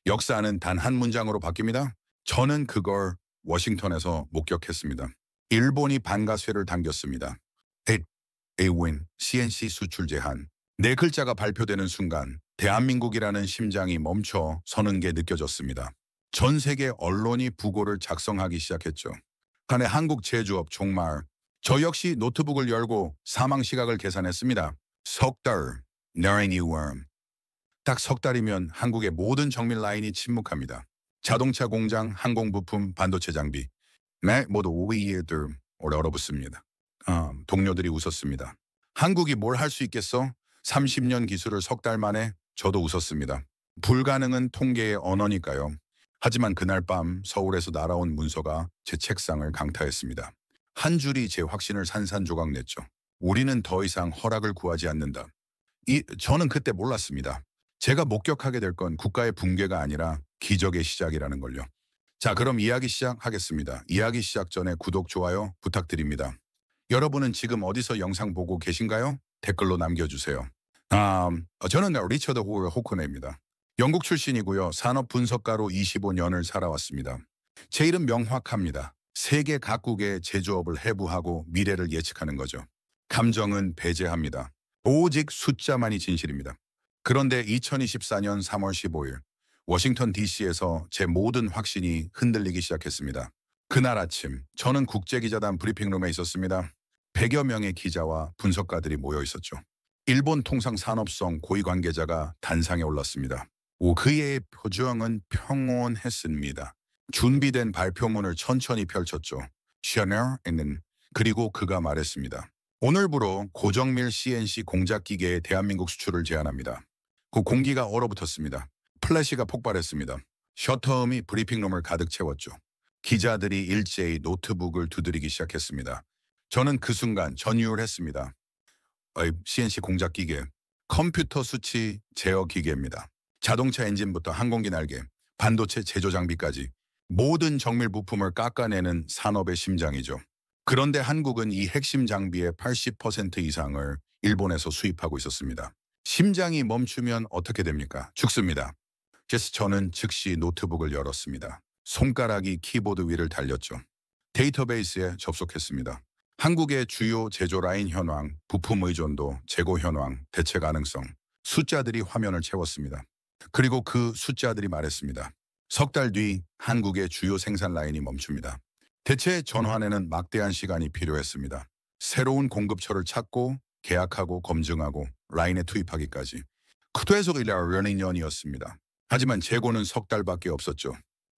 역사는 단 한 문장으로 바뀝니다. 저는 그걸 워싱턴에서 목격했습니다. 일본이 반가쇠를 당겼습니다. A-win, CNC 수출 제한. 네 글자가 발표되는 순간 대한민국이라는 심장이 멈춰 서는 게 느껴졌습니다. 전 세계 언론이 부고를 작성하기 시작했죠. 간에 한국 제조업 종말. 저 역시 노트북을 열고 사망 시각을 계산했습니다. 석 달, Nine Worm. 딱 석 달이면 한국의 모든 정밀 라인이 침묵합니다. 자동차 공장, 항공부품, 반도체 장비. 네, 모두 5위에들 얼어붙습니다. 동료들이 웃었습니다. 한국이 뭘 할 수 있겠어? 30년 기술을 석 달 만에 저도 웃었습니다. 불가능은 통계의 언어니까요. 하지만 그날 밤 서울에서 날아온 문서가 제 책상을 강타했습니다. 한 줄이 제 확신을 산산조각 냈죠. 우리는 더 이상 허락을 구하지 않는다. 저는 그때 몰랐습니다. 제가 목격하게 될 건 국가의 붕괴가 아니라 기적의 시작이라는 걸요. 자, 그럼 이야기 시작하겠습니다. 이야기 시작 전에 구독, 좋아요 부탁드립니다. 여러분은 지금 어디서 영상 보고 계신가요? 댓글로 남겨주세요. 저는 리처드 호크네입니다. 영국 출신이고요. 산업 분석가로 25년을 살아왔습니다. 제 이름 명확합니다. 세계 각국의 제조업을 해부하고 미래를 예측하는 거죠. 감정은 배제합니다. 오직 숫자만이 진실입니다. 그런데 2024년 3월 15일 워싱턴 DC에서 제 모든 확신이 흔들리기 시작했습니다. 그날 아침 저는 국제기자단 브리핑룸에 있었습니다. 100여 명의 기자와 분석가들이 모여 있었죠. 일본 통상산업성 고위 관계자가 단상에 올랐습니다. 그의 표정은 평온했습니다. 준비된 발표문을 천천히 펼쳤죠. 셔너는 그리고 그가 말했습니다. 오늘부로 고정밀 CNC 공작기계의 대한민국 수출을 제한합니다. 그 공기가 얼어붙었습니다. 플래시가 폭발했습니다. 셔터음이 브리핑룸을 가득 채웠죠. 기자들이 일제히 노트북을 두드리기 시작했습니다. 저는 그 순간 전율했습니다. CNC 공작기계, 컴퓨터 수치 제어 기계입니다. 자동차 엔진부터 항공기 날개, 반도체 제조 장비까지 모든 정밀 부품을 깎아내는 산업의 심장이죠. 그런데 한국은 이 핵심 장비의 80% 이상을 일본에서 수입하고 있었습니다. 심장이 멈추면 어떻게 됩니까? 죽습니다. 그래서 저는 즉시 노트북을 열었습니다. 손가락이 키보드 위를 달렸죠. 데이터베이스에 접속했습니다. 한국의 주요 제조 라인 현황, 부품 의존도, 재고 현황, 대체 가능성, 숫자들이 화면을 채웠습니다. 그리고 그 숫자들이 말했습니다. 석 달 뒤 한국의 주요 생산 라인이 멈춥니다. 대체 전환에는 막대한 시간이 필요했습니다. 새로운 공급처를 찾고 계약하고 검증하고 라인에 투입하기까지. 그토에서일라 연인년이었습니다. 하지만 재고는 석 달밖에 없었죠.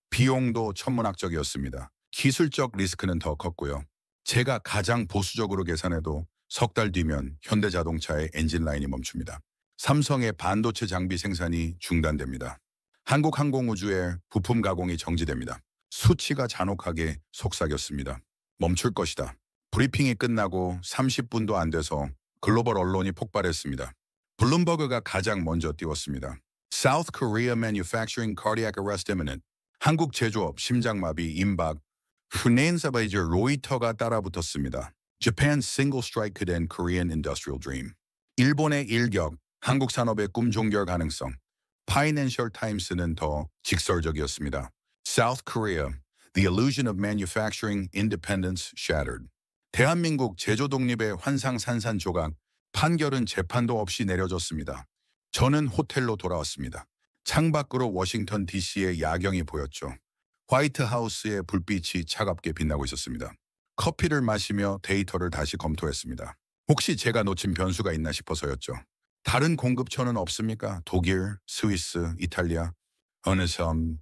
비용도 천문학적이었습니다. 기술적 리스크는 더 컸고요. 제가 가장 보수적으로 계산해도 석 달 뒤면 현대자동차의 엔진 라인이 멈춥니다. 삼성의 반도체 장비 생산이 중단됩니다. 한국항공우주의 부품 가공이 정지됩니다. 수치가 잔혹하게 속삭였습니다. 멈출 것이다. 브리핑이 끝나고 30분도 안 돼서 글로벌 언론이 폭발했습니다. 블룸버그가 가장 먼저 띄웠습니다. South Korea Manufacturing Cardiac Arrest Imminent. 한국 제조업 심장마비 임박. 프넨사바이저 로이터가 따라붙었습니다. Japan Single Strike Could End Korean Industrial Dream. 일본의 일격, 한국 산업의 꿈 종결 가능성. 파이낸셜 타임스는 더 직설적이었습니다. South Korea, the illusion of manufacturing independence shattered. 대한민국 제조 독립의 환상 산산조각, 판결은 재판도 없이 내려졌습니다. 저는 호텔로 돌아왔습니다. 창밖으로 워싱턴 DC의 야경이 보였죠. 화이트하우스의 불빛이 차갑게 빛나고 있었습니다. 커피를 마시며 데이터를 다시 검토했습니다. 혹시 제가 놓친 변수가 있나 싶어서였죠. 다른 공급처는 없습니까? 독일, 스위스, 이탈리아, 어느 섬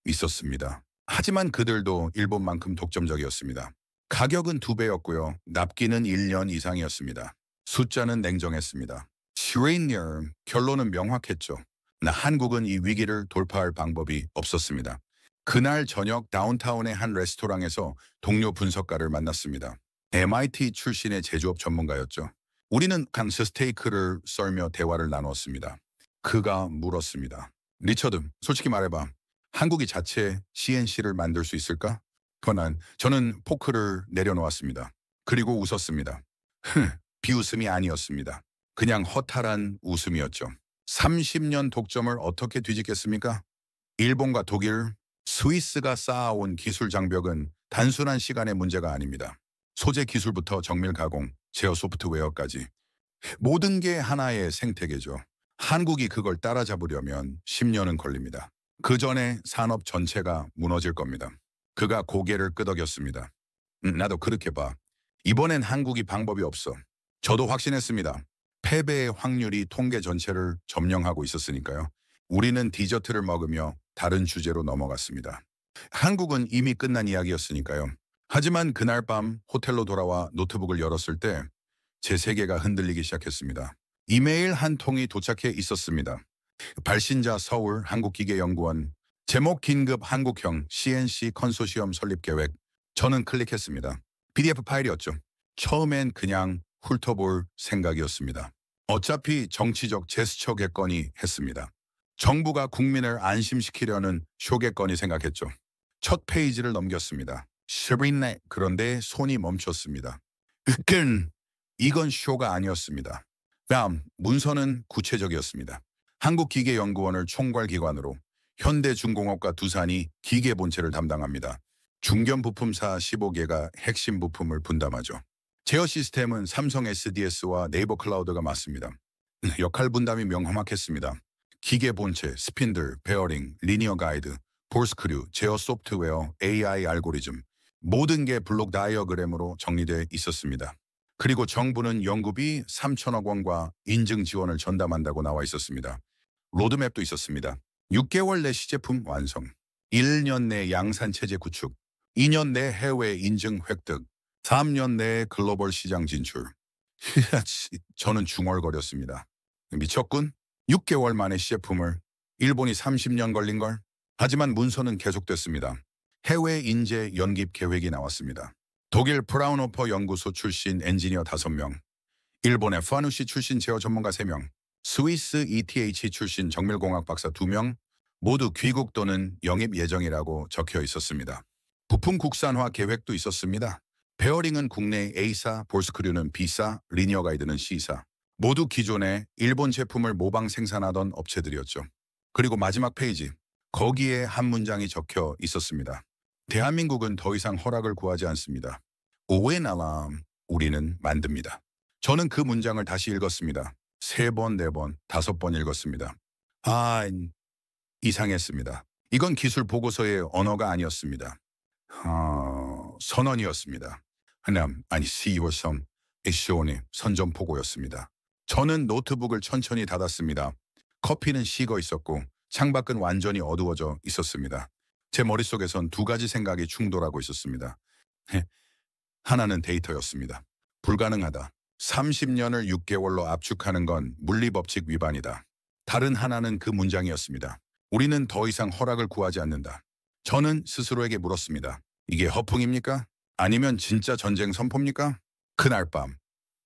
있었습니다. 하지만 그들도 일본만큼 독점적이었습니다. 가격은 2배였고요. 납기는 1년 이상이었습니다. 숫자는 냉정했습니다. 시레니어 결론은 명확했죠. 한국은 이 위기를 돌파할 방법이 없었습니다. 그날 저녁 다운타운의 한 레스토랑에서 동료 분석가를 만났습니다. MIT 출신의 제조업 전문가였죠. 우리는 강스 스테이크를 썰며 대화를 나누었습니다. 그가 물었습니다. 리처드, 솔직히 말해봐. 한국이 자체 CNC를 만들 수 있을까? 저는 포크를 내려놓았습니다. 그리고 웃었습니다. 비웃음이 아니었습니다. 그냥 허탈한 웃음이었죠. 30년 독점을 어떻게 뒤집겠습니까? 일본과 독일, 스위스가 쌓아온 기술 장벽은 단순한 시간의 문제가 아닙니다. 소재 기술부터 정밀 가공, 제어 소프트웨어까지 모든 게 하나의 생태계죠. 한국이 그걸 따라잡으려면 10년은 걸립니다. 그 전에 산업 전체가 무너질 겁니다. 그가 고개를 끄덕였습니다. 나도 그렇게 봐. 이번엔 한국이 방법이 없어. 저도 확신했습니다. 패배의 확률이 통계 전체를 점령하고 있었으니까요. 우리는 디저트를 먹으며 다른 주제로 넘어갔습니다. 한국은 이미 끝난 이야기였으니까요. 하지만 그날 밤 호텔로 돌아와 노트북을 열었을 때 제 세계가 흔들리기 시작했습니다. 이메일 한 통이 도착해 있었습니다. 발신자 서울 한국기계연구원, 제목 긴급 한국형 CNC 컨소시엄 설립 계획. 저는 클릭했습니다. PDF 파일이었죠. 처음엔 그냥 훑어볼 생각이었습니다. 어차피 정치적 제스처겠거니 했습니다. 정부가 국민을 안심시키려는 쇼겠거니 생각했죠. 첫 페이지를 넘겼습니다. 슈린네. 그런데 손이 멈췄습니다. 이건 쇼가 아니었습니다. 다음 문서는 구체적이었습니다. 한국기계연구원을 총괄기관으로 현대중공업과 두산이 기계 본체를 담당합니다. 중견부품사 15개가 핵심 부품을 분담하죠. 제어 시스템은 삼성 SDS와 네이버 클라우드가 맞습니다. 역할 분담이 명확했습니다. 기계 본체, 스핀들, 베어링, 리니어 가이드, 볼스크류, 제어 소프트웨어, AI 알고리즘 모든 게 블록 다이어그램으로 정리되어 있었습니다. 그리고 정부는 연구비 3천억 원과 인증 지원을 전담한다고 나와 있었습니다. 로드맵도 있었습니다. 6개월 내 시제품 완성, 1년 내 양산체제 구축, 2년 내 해외 인증 획득, 3년 내 글로벌 시장 진출. 저는 중얼거렸습니다. 미쳤군? 6개월 만에 시제품을, 일본이 30년 걸린걸? 하지만 문서는 계속됐습니다. 해외 인재 연기 계획이 나왔습니다. 독일 프라운호퍼 연구소 출신 엔지니어 5명, 일본의 파누시 출신 제어 전문가 3명, 스위스 ETH 출신 정밀공학 박사 2명, 모두 귀국 또는 영입 예정이라고 적혀 있었습니다. 부품 국산화 계획도 있었습니다. 베어링은 국내 A사, 볼스크류는 B사, 리니어 가이드는 C사. 모두 기존의 일본 제품을 모방 생산하던 업체들이었죠. 그리고 마지막 페이지, 거기에 한 문장이 적혀 있었습니다. 대한민국은 더 이상 허락을 구하지 않습니다. 오해나라, 우리는 만듭니다. 저는 그 문장을 다시 읽었습니다. 3번, 4번, 5번 읽었습니다. 이상했습니다. 이건 기술 보고서의 언어가 아니었습니다. 선언이었습니다. CEO성 액션의 선전포고였습니다. 저는 노트북을 천천히 닫았습니다. 커피는 식어 있었고 창밖은 완전히 어두워져 있었습니다. 제 머릿속에선 2가지 생각이 충돌하고 있었습니다. 하나는 데이터였습니다. 불가능하다. 30년을 6개월로 압축하는 건 물리법칙 위반이다. 다른 하나는 그 문장이었습니다. 우리는 더 이상 허락을 구하지 않는다. 저는 스스로에게 물었습니다. 이게 허풍입니까? 아니면 진짜 전쟁 선포입니까? 그날 밤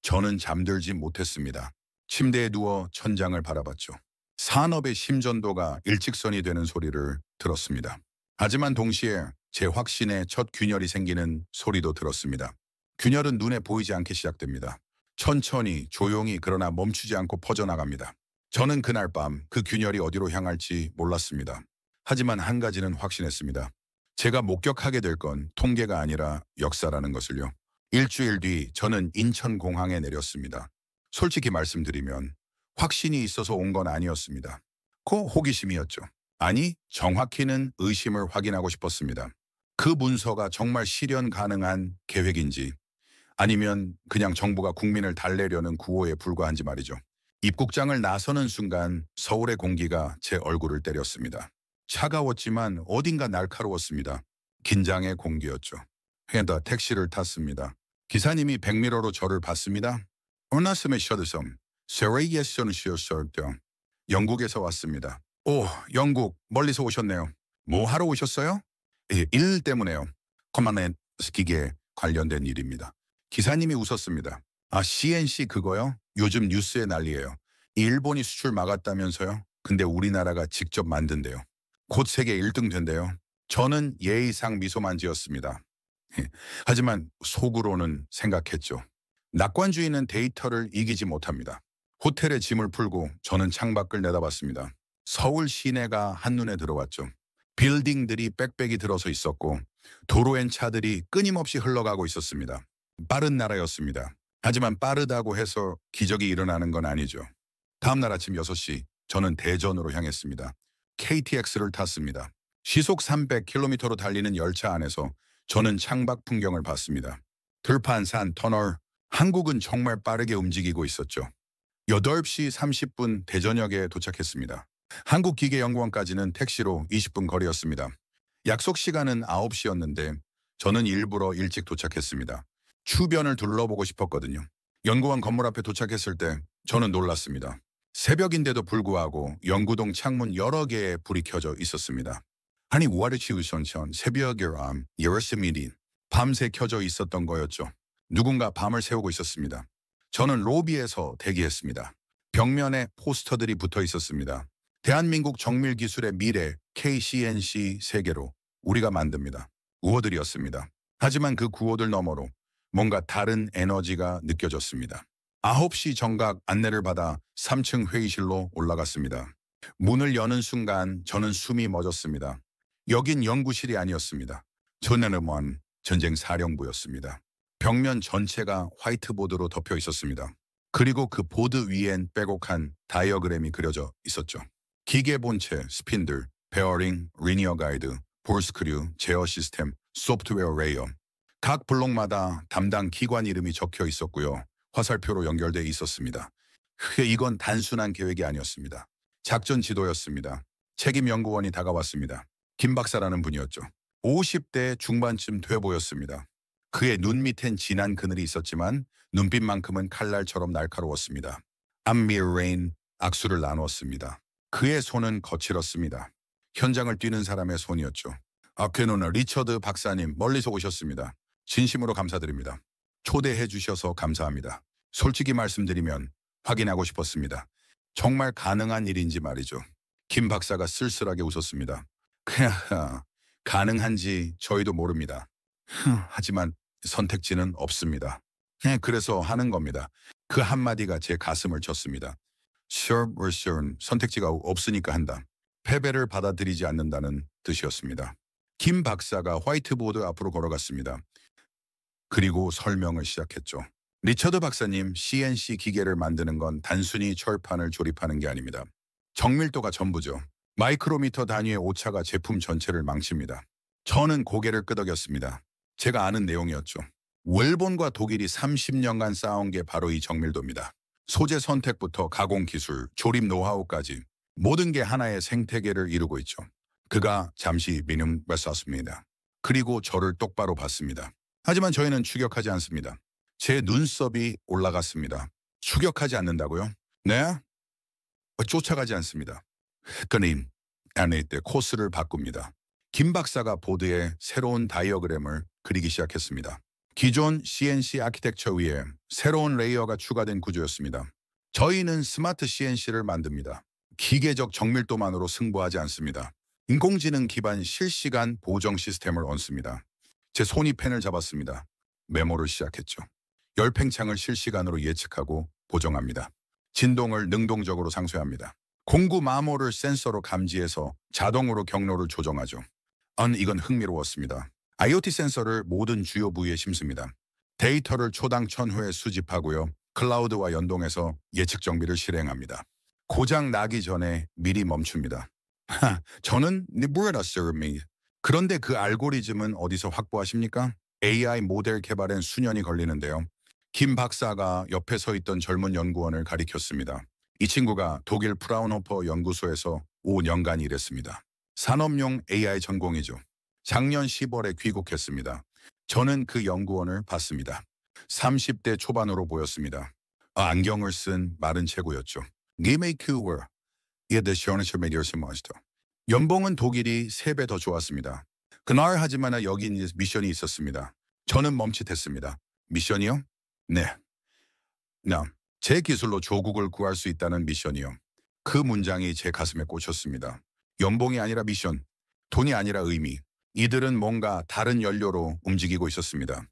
저는 잠들지 못했습니다. 침대에 누워 천장을 바라봤죠. 산업의 심전도가 일직선이 되는 소리를 들었습니다. 하지만 동시에 제 확신에 첫 균열이 생기는 소리도 들었습니다. 균열은 눈에 보이지 않게 시작됩니다. 천천히 조용히 그러나 멈추지 않고 퍼져나갑니다. 저는 그날 밤 그 균열이 어디로 향할지 몰랐습니다. 하지만 한 가지는 확신했습니다. 제가 목격하게 될 건 통계가 아니라 역사라는 것을요. 일주일 뒤 저는 인천공항에 내렸습니다. 솔직히 말씀드리면 확신이 있어서 온 건 아니었습니다. 그 호기심이었죠. 아니, 정확히는 의심을 확인하고 싶었습니다. 그 문서가 정말 실현 가능한 계획인지 아니면 그냥 정부가 국민을 달래려는 구호에 불과한지 말이죠. 입국장을 나서는 순간 서울의 공기가 제 얼굴을 때렸습니다. 차가웠지만 어딘가 날카로웠습니다. 긴장의 공기였죠. 그래서 택시를 탔습니다. 기사님이 백미러로 저를 봤습니다. 오나스메 셔드섬, 세레이에서는 쉬었어요. 영국에서 왔습니다. 오, 영국 멀리서 오셨네요. 뭐 하러 오셨어요? 일 때문에요. 커만드 기계에 관련된 일입니다. 기사님이 웃었습니다. CNC 그거요? 요즘 뉴스에 난리예요. 일본이 수출 막았다면서요? 근데 우리나라가 직접 만든대요. 곧 세계 1등 된대요. 저는 예의상 미소만 지었습니다. 하지만 속으로는 생각했죠. 낙관주의는 데이터를 이기지 못합니다. 호텔에 짐을 풀고 저는 창밖을 내다봤습니다. 서울 시내가 한눈에 들어왔죠. 빌딩들이 빽빽이 들어서 있었고 도로엔 차들이 끊임없이 흘러가고 있었습니다. 빠른 나라였습니다. 하지만 빠르다고 해서 기적이 일어나는 건 아니죠. 다음 날 아침 6시 저는 대전으로 향했습니다. KTX를 탔습니다. 시속 300km로 달리는 열차 안에서 저는 창밖 풍경을 봤습니다. 들판, 산, 터널, 한국은 정말 빠르게 움직이고 있었죠. 8시 30분 대전역에 도착했습니다. 한국기계연구원까지는 택시로 20분 거리였습니다. 약속 시간은 9시였는데 저는 일부러 일찍 도착했습니다. 주변을 둘러보고 싶었거든요. 연구원 건물 앞에 도착했을 때 저는 놀랐습니다. 새벽인데도 불구하고 연구동 창문 여러 개의 불이 켜져 있었습니다. 아니, 와르치우선천 새벽이람 열심히 밤새 켜져 있었던 거였죠. 누군가 밤을 새우고 있었습니다. 저는 로비에서 대기했습니다. 벽면에 포스터들이 붙어 있었습니다. 대한민국 정밀기술의 미래 KCNC 세계로 우리가 만듭니다. 구호들이었습니다. 하지만 그 구호들 너머로 뭔가 다른 에너지가 느껴졌습니다. 9시 정각 안내를 받아 3층 회의실로 올라갔습니다. 문을 여는 순간 저는 숨이 멎었습니다. 여긴 연구실이 아니었습니다. 전에는 전쟁 사령부였습니다. 벽면 전체가 화이트보드로 덮여 있었습니다. 그리고 그 보드 위엔 빼곡한 다이어그램이 그려져 있었죠. 기계 본체, 스핀들, 베어링, 리니어 가이드, 볼스크류, 제어 시스템, 소프트웨어 레이어. 각 블록마다 담당 기관 이름이 적혀 있었고요. 화살표로 연결돼 있었습니다. 이건 단순한 계획이 아니었습니다. 작전 지도였습니다. 책임 연구원이 다가왔습니다. 김 박사라는 분이었죠. 50대 중반쯤 돼 보였습니다. 그의 눈 밑엔 진한 그늘이 있었지만 눈빛만큼은 칼날처럼 날카로웠습니다. 암미레인 악수를 나누었습니다. 그의 손은 거칠었습니다. 현장을 뛰는 사람의 손이었죠. 아케노나 리처드 박사님 멀리서 오셨습니다. 진심으로 감사드립니다. 초대해 주셔서 감사합니다. 솔직히 말씀드리면 확인하고 싶었습니다. 정말 가능한 일인지 말이죠. 김 박사가 쓸쓸하게 웃었습니다. 그냥 가능한지 저희도 모릅니다. 하지만 선택지는 없습니다. 그래서 하는 겁니다. 그 한마디가 제 가슴을 쳤습니다. 선택지가 없으니까 한다. 패배를 받아들이지 않는다는 뜻이었습니다. 김 박사가 화이트보드 앞으로 걸어갔습니다. 그리고 설명을 시작했죠. 리처드 박사님, CNC 기계를 만드는 건 단순히 철판을 조립하는 게 아닙니다. 정밀도가 전부죠. 마이크로미터 단위의 오차가 제품 전체를 망칩니다. 저는 고개를 끄덕였습니다. 제가 아는 내용이었죠. 일본과 독일이 30년간 쌓아온 게 바로 이 정밀도입니다. 소재 선택부터 가공 기술, 조립 노하우까지 모든 게 하나의 생태계를 이루고 있죠. 그가 잠시 민음했었습니다. 그리고 저를 똑바로 봤습니다. 하지만 저희는 추격하지 않습니다. 제 눈썹이 올라갔습니다. 추격하지 않는다고요? 네? 쫓아가지 않습니다. 그님, 안에 때 코스를 바꿉니다. 김 박사가 보드에 새로운 다이어그램을 그리기 시작했습니다. 기존 CNC 아키텍처 위에 새로운 레이어가 추가된 구조였습니다. 저희는 스마트 CNC를 만듭니다. 기계적 정밀도만으로 승부하지 않습니다. 인공지능 기반 실시간 보정 시스템을 얹습니다. 제 손이 펜을 잡았습니다. 메모를 시작했죠. 열팽창을 실시간으로 예측하고 보정합니다. 진동을 능동적으로 상쇄합니다. 공구 마모를 센서로 감지해서 자동으로 경로를 조정하죠. 이건 흥미로웠습니다. IoT 센서를 모든 주요 부위에 심습니다. 데이터를 초당 1000회에 수집하고요. 클라우드와 연동해서 예측 정비를 실행합니다. 고장 나기 전에 미리 멈춥니다. 저는 그런데 그 알고리즘은 어디서 확보하십니까? AI 모델 개발엔 수년이 걸리는데요. 김 박사가 옆에 서 있던 젊은 연구원을 가리켰습니다. 이 친구가 독일 프라운호퍼 연구소에서 5년간 일했습니다. 산업용 AI 전공이죠. 작년 10월에 귀국했습니다. 저는 그 연구원을 봤습니다. 30대 초반으로 보였습니다. 안경을 쓴 마른 체구였죠. 연봉은 독일이 3배 더 좋았습니다. 그날 하지만 여기 미션이 있었습니다. 저는 멈칫했습니다. 미션이요? 네. 제 기술로 조국을 구할 수 있다는 미션이요. 그 문장이 제 가슴에 꽂혔습니다. 연봉이 아니라 미션, 돈이 아니라 의미. 이들은 뭔가 다른 연료로 움직이고 있었습니다.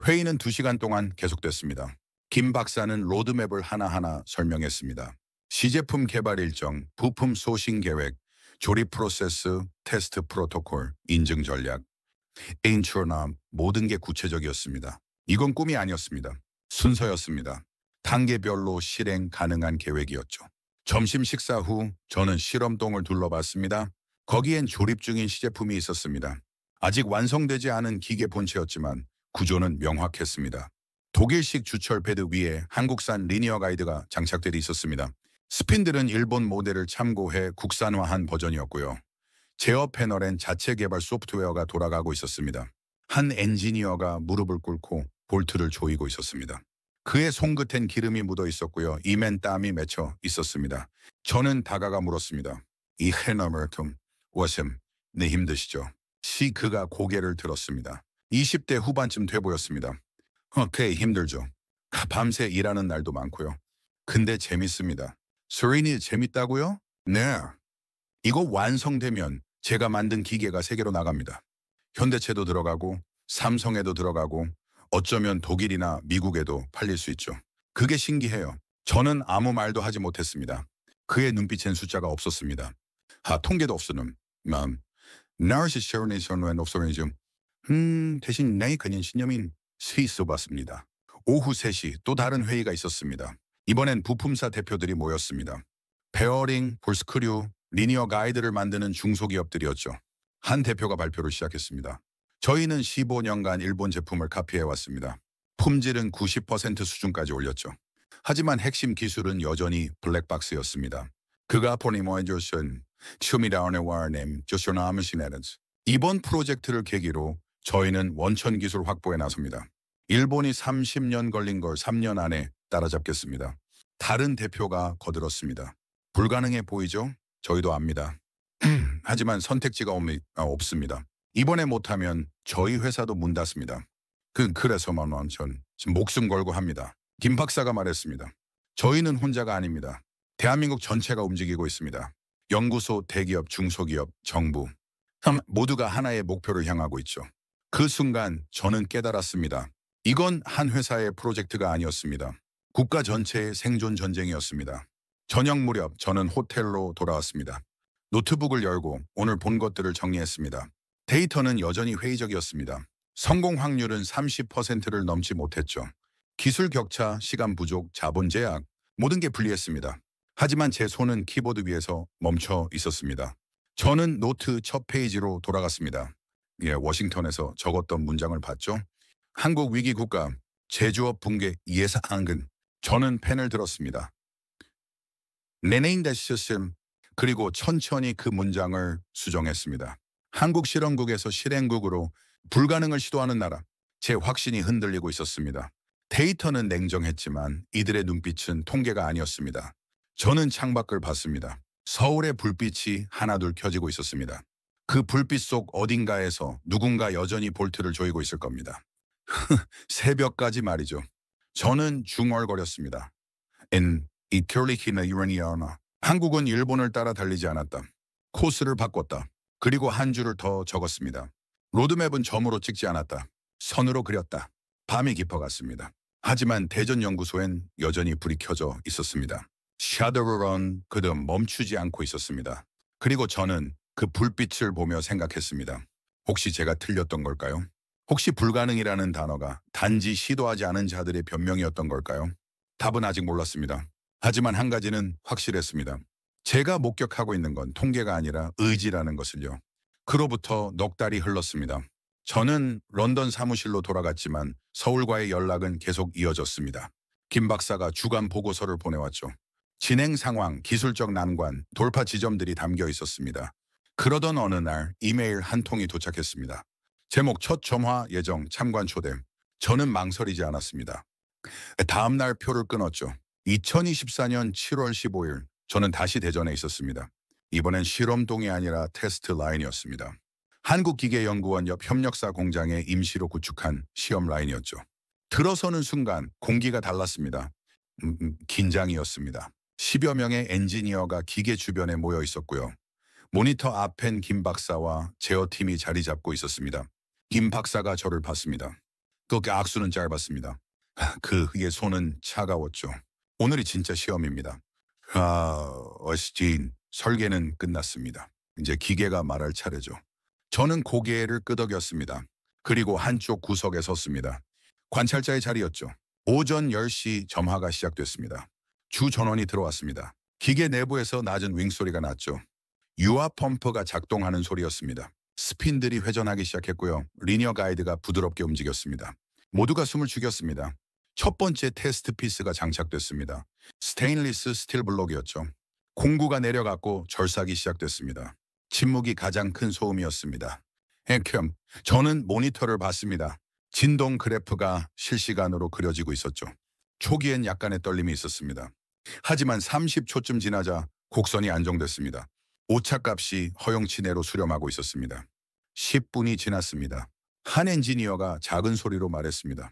회의는 2시간 동안 계속됐습니다. 김 박사는 로드맵을 하나하나 설명했습니다. 시제품 개발 일정, 부품 소싱 계획, 조립 프로세스, 테스트 프로토콜, 인증 전략, 인트로나 모든 게 구체적이었습니다. 이건 꿈이 아니었습니다. 순서였습니다. 단계별로 실행 가능한 계획이었죠. 점심 식사 후 저는 실험동을 둘러봤습니다. 거기엔 조립 중인 시제품이 있었습니다. 아직 완성되지 않은 기계 본체였지만 구조는 명확했습니다. 독일식 주철 패드 위에 한국산 리니어 가이드가 장착되어 있었습니다. 스핀들은 일본 모델을 참고해 국산화한 버전이었고요. 제어 패널엔 자체 개발 소프트웨어가 돌아가고 있었습니다. 한 엔지니어가 무릎을 꿇고 볼트를 조이고 있었습니다. 그의 손끝엔 기름이 묻어 있었고요. 이맨 땀이 맺혀 있었습니다. 저는 다가가 물었습니다. 이 해너멀tum, 워셈, 네 힘드시죠? 그가 고개를 들었습니다. 20대 후반쯤 돼 보였습니다. 오케이, 힘들죠. 밤새 일하는 날도 많고요. 근데 재밌습니다. 소린이 재밌다고요? 네. 이거 완성되면 제가 만든 기계가 세계로 나갑니다. 현대차도 들어가고 삼성에도 들어가고 어쩌면 독일이나 미국에도 팔릴 수 있죠. 그게 신기해요. 저는 아무 말도 하지 못했습니다. 그의 눈빛엔 숫자가 없었습니다. 통계도 없으는 마음. 나르시 셔네이션은 없어리즘. 대신 나이 그년 신념인 스위스 봤습니다. 오후 3시 또 다른 회의가 있었습니다. 이번엔 부품사 대표들이 모였습니다. 베어링, 볼스크류, 리니어 가이드를 만드는 중소기업들이었죠. 한 대표가 발표를 시작했습니다. 저희는 15년간 일본 제품을 카피해왔습니다. 품질은 90% 수준까지 올렸죠. 하지만 핵심 기술은 여전히 블랙박스였습니다. 그가 포니머에조션, 춤이라운의와님, 조쇼나무시네렌스. 이번 프로젝트를 계기로 저희는 원천 기술 확보에 나섭니다. 일본이 30년 걸린 걸 3년 안에 따라잡겠습니다. 다른 대표가 거들었습니다. 불가능해 보이죠? 저희도 압니다. 하지만 선택지가 없습니다. 이번에 못하면 저희 회사도 문 닫습니다. 그래서만 전 목숨 걸고 합니다. 김 박사가 말했습니다. 저희는 혼자가 아닙니다. 대한민국 전체가 움직이고 있습니다. 연구소, 대기업, 중소기업, 정부 모두가 하나의 목표를 향하고 있죠. 그 순간 저는 깨달았습니다. 이건 한 회사의 프로젝트가 아니었습니다. 국가 전체의 생존 전쟁이었습니다. 저녁 무렵 저는 호텔로 돌아왔습니다. 노트북을 열고 오늘 본 것들을 정리했습니다. 데이터는 여전히 회의적이었습니다. 성공 확률은 30%를 넘지 못했죠. 기술 격차, 시간 부족, 자본 제약, 모든 게 불리했습니다. 하지만 제 손은 키보드 위에서 멈춰 있었습니다. 저는 노트 첫 페이지로 돌아갔습니다. 워싱턴에서 적었던 문장을 봤죠. 한국 위기 국가, 제조업 붕괴 예상은. 저는 펜을 들었습니다. 네네인데시스 그리고 천천히 그 문장을 수정했습니다. 한국 실험국에서 실행국으로 불가능을 시도하는 나라. 제 확신이 흔들리고 있었습니다. 데이터는 냉정했지만 이들의 눈빛은 통계가 아니었습니다. 저는 창밖을 봤습니다. 서울의 불빛이 하나둘 켜지고 있었습니다. 그 불빛 속 어딘가에서 누군가 여전히 볼트를 조이고 있을 겁니다. 새벽까지 말이죠. 저는 중얼거렸습니다. 한국은 일본을 따라 달리지 않았다. 코스를 바꿨다. 그리고 한 줄을 더 적었습니다. 로드맵은 점으로 찍지 않았다. 선으로 그렸다. 밤이 깊어갔습니다. 하지만 대전연구소엔 여전히 불이 켜져 있었습니다. 샤도우런 그도 멈추지 않고 있었습니다. 그리고 저는 그 불빛을 보며 생각했습니다. 혹시 제가 틀렸던 걸까요? 혹시 불가능이라는 단어가 단지 시도하지 않은 자들의 변명이었던 걸까요? 답은 아직 몰랐습니다. 하지만 한 가지는 확실했습니다. 제가 목격하고 있는 건 통계가 아니라 의지라는 것을요. 그로부터 넉 달이 흘렀습니다. 저는 런던 사무실로 돌아갔지만 서울과의 연락은 계속 이어졌습니다. 김 박사가 주간 보고서를 보내왔죠. 진행 상황, 기술적 난관, 돌파 지점들이 담겨 있었습니다. 그러던 어느 날 이메일 한 통이 도착했습니다. 제목 첫 점화 예정 참관 초대. 저는 망설이지 않았습니다. 다음 날 표를 끊었죠. 2024년 7월 15일 저는 다시 대전에 있었습니다. 이번엔 실험동이 아니라 테스트 라인이었습니다. 한국기계연구원 옆 협력사 공장에 임시로 구축한 시험 라인이었죠. 들어서는 순간 공기가 달랐습니다. 긴장이었습니다. 10여 명의 엔지니어가 기계 주변에 모여 있었고요. 모니터 앞엔 김 박사와 제어팀이 자리 잡고 있었습니다. 김 박사가 저를 봤습니다. 그 악수는 짧았습니다. 그의 손은 차가웠죠. 오늘이 진짜 시험입니다. 어스틴 설계는 끝났습니다. 이제 기계가 말할 차례죠. 저는 고개를 끄덕였습니다. 그리고 한쪽 구석에 섰습니다. 관찰자의 자리였죠. 오전 10시 점화가 시작됐습니다. 주 전원이 들어왔습니다. 기계 내부에서 낮은 윙소리가 났죠. 유압 펌프가 작동하는 소리였습니다. 스핀들이 회전하기 시작했고요. 리니어 가이드가 부드럽게 움직였습니다. 모두가 숨을 죽였습니다. 첫 번째 테스트 피스가 장착됐습니다. 스테인리스 스틸 블록이었죠. 공구가 내려갔고 절삭이 시작됐습니다. 침묵이 가장 큰 소음이었습니다. 앵큼, 저는 모니터를 봤습니다. 진동 그래프가 실시간으로 그려지고 있었죠. 초기엔 약간의 떨림이 있었습니다. 하지만 30초쯤 지나자 곡선이 안정됐습니다. 오차값이 허용치 내로 수렴하고 있었습니다. 10분이 지났습니다. 한 엔지니어가 작은 소리로 말했습니다.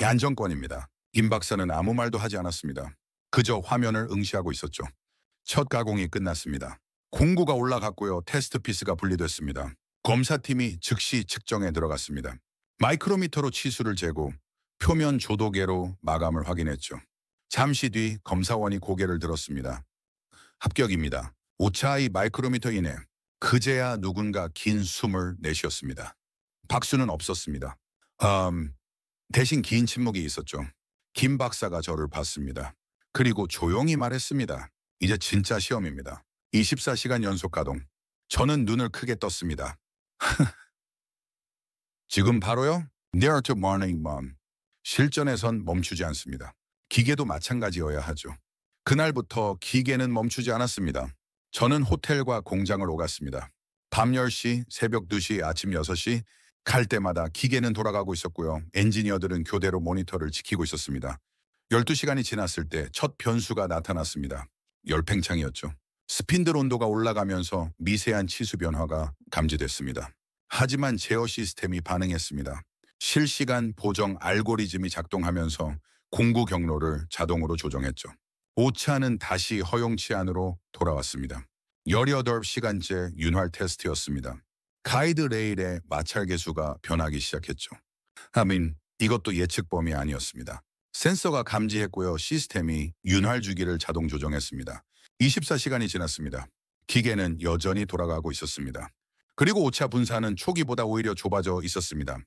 안정권입니다. 김 박사는 아무 말도 하지 않았습니다. 그저 화면을 응시하고 있었죠. 첫 가공이 끝났습니다. 공구가 올라갔고요. 테스트 피스가 분리됐습니다. 검사팀이 즉시 측정에 들어갔습니다. 마이크로미터로 치수를 재고 표면 조도계로 마감을 확인했죠. 잠시 뒤 검사원이 고개를 들었습니다. 합격입니다. 오차이 마이크로미터 이내. 그제야 누군가 긴 숨을 내쉬었습니다. 박수는 없었습니다. 대신 긴 침묵이 있었죠. 김 박사가 저를 봤습니다. 그리고 조용히 말했습니다. 이제 진짜 시험입니다. 24시간 연속 가동. 저는 눈을 크게 떴습니다. 지금 바로요? Near to morning, mom. 실전에선 멈추지 않습니다. 기계도 마찬가지여야 하죠. 그날부터 기계는 멈추지 않았습니다. 저는 호텔과 공장을 오갔습니다. 밤 10시, 새벽 2시, 아침 6시 갈 때마다 기계는 돌아가고 있었고요. 엔지니어들은 교대로 모니터를 지키고 있었습니다. 12시간이 지났을 때 첫 변수가 나타났습니다. 열팽창이었죠. 스핀들 온도가 올라가면서 미세한 치수 변화가 감지됐습니다. 하지만 제어 시스템이 반응했습니다. 실시간 보정 알고리즘이 작동하면서 공구 경로를 자동으로 조정했죠. 오차는 다시 허용치 안으로 돌아왔습니다. 18시간째 윤활 테스트였습니다. 가이드 레일의 마찰 계수가 변하기 시작했죠. 이것도 예측 범위 아니었습니다. 센서가 감지했고요. 시스템이 윤활 주기를 자동 조정했습니다. 24시간이 지났습니다. 기계는 여전히 돌아가고 있었습니다. 그리고 오차 분산은 초기보다 오히려 좁아져 있었습니다.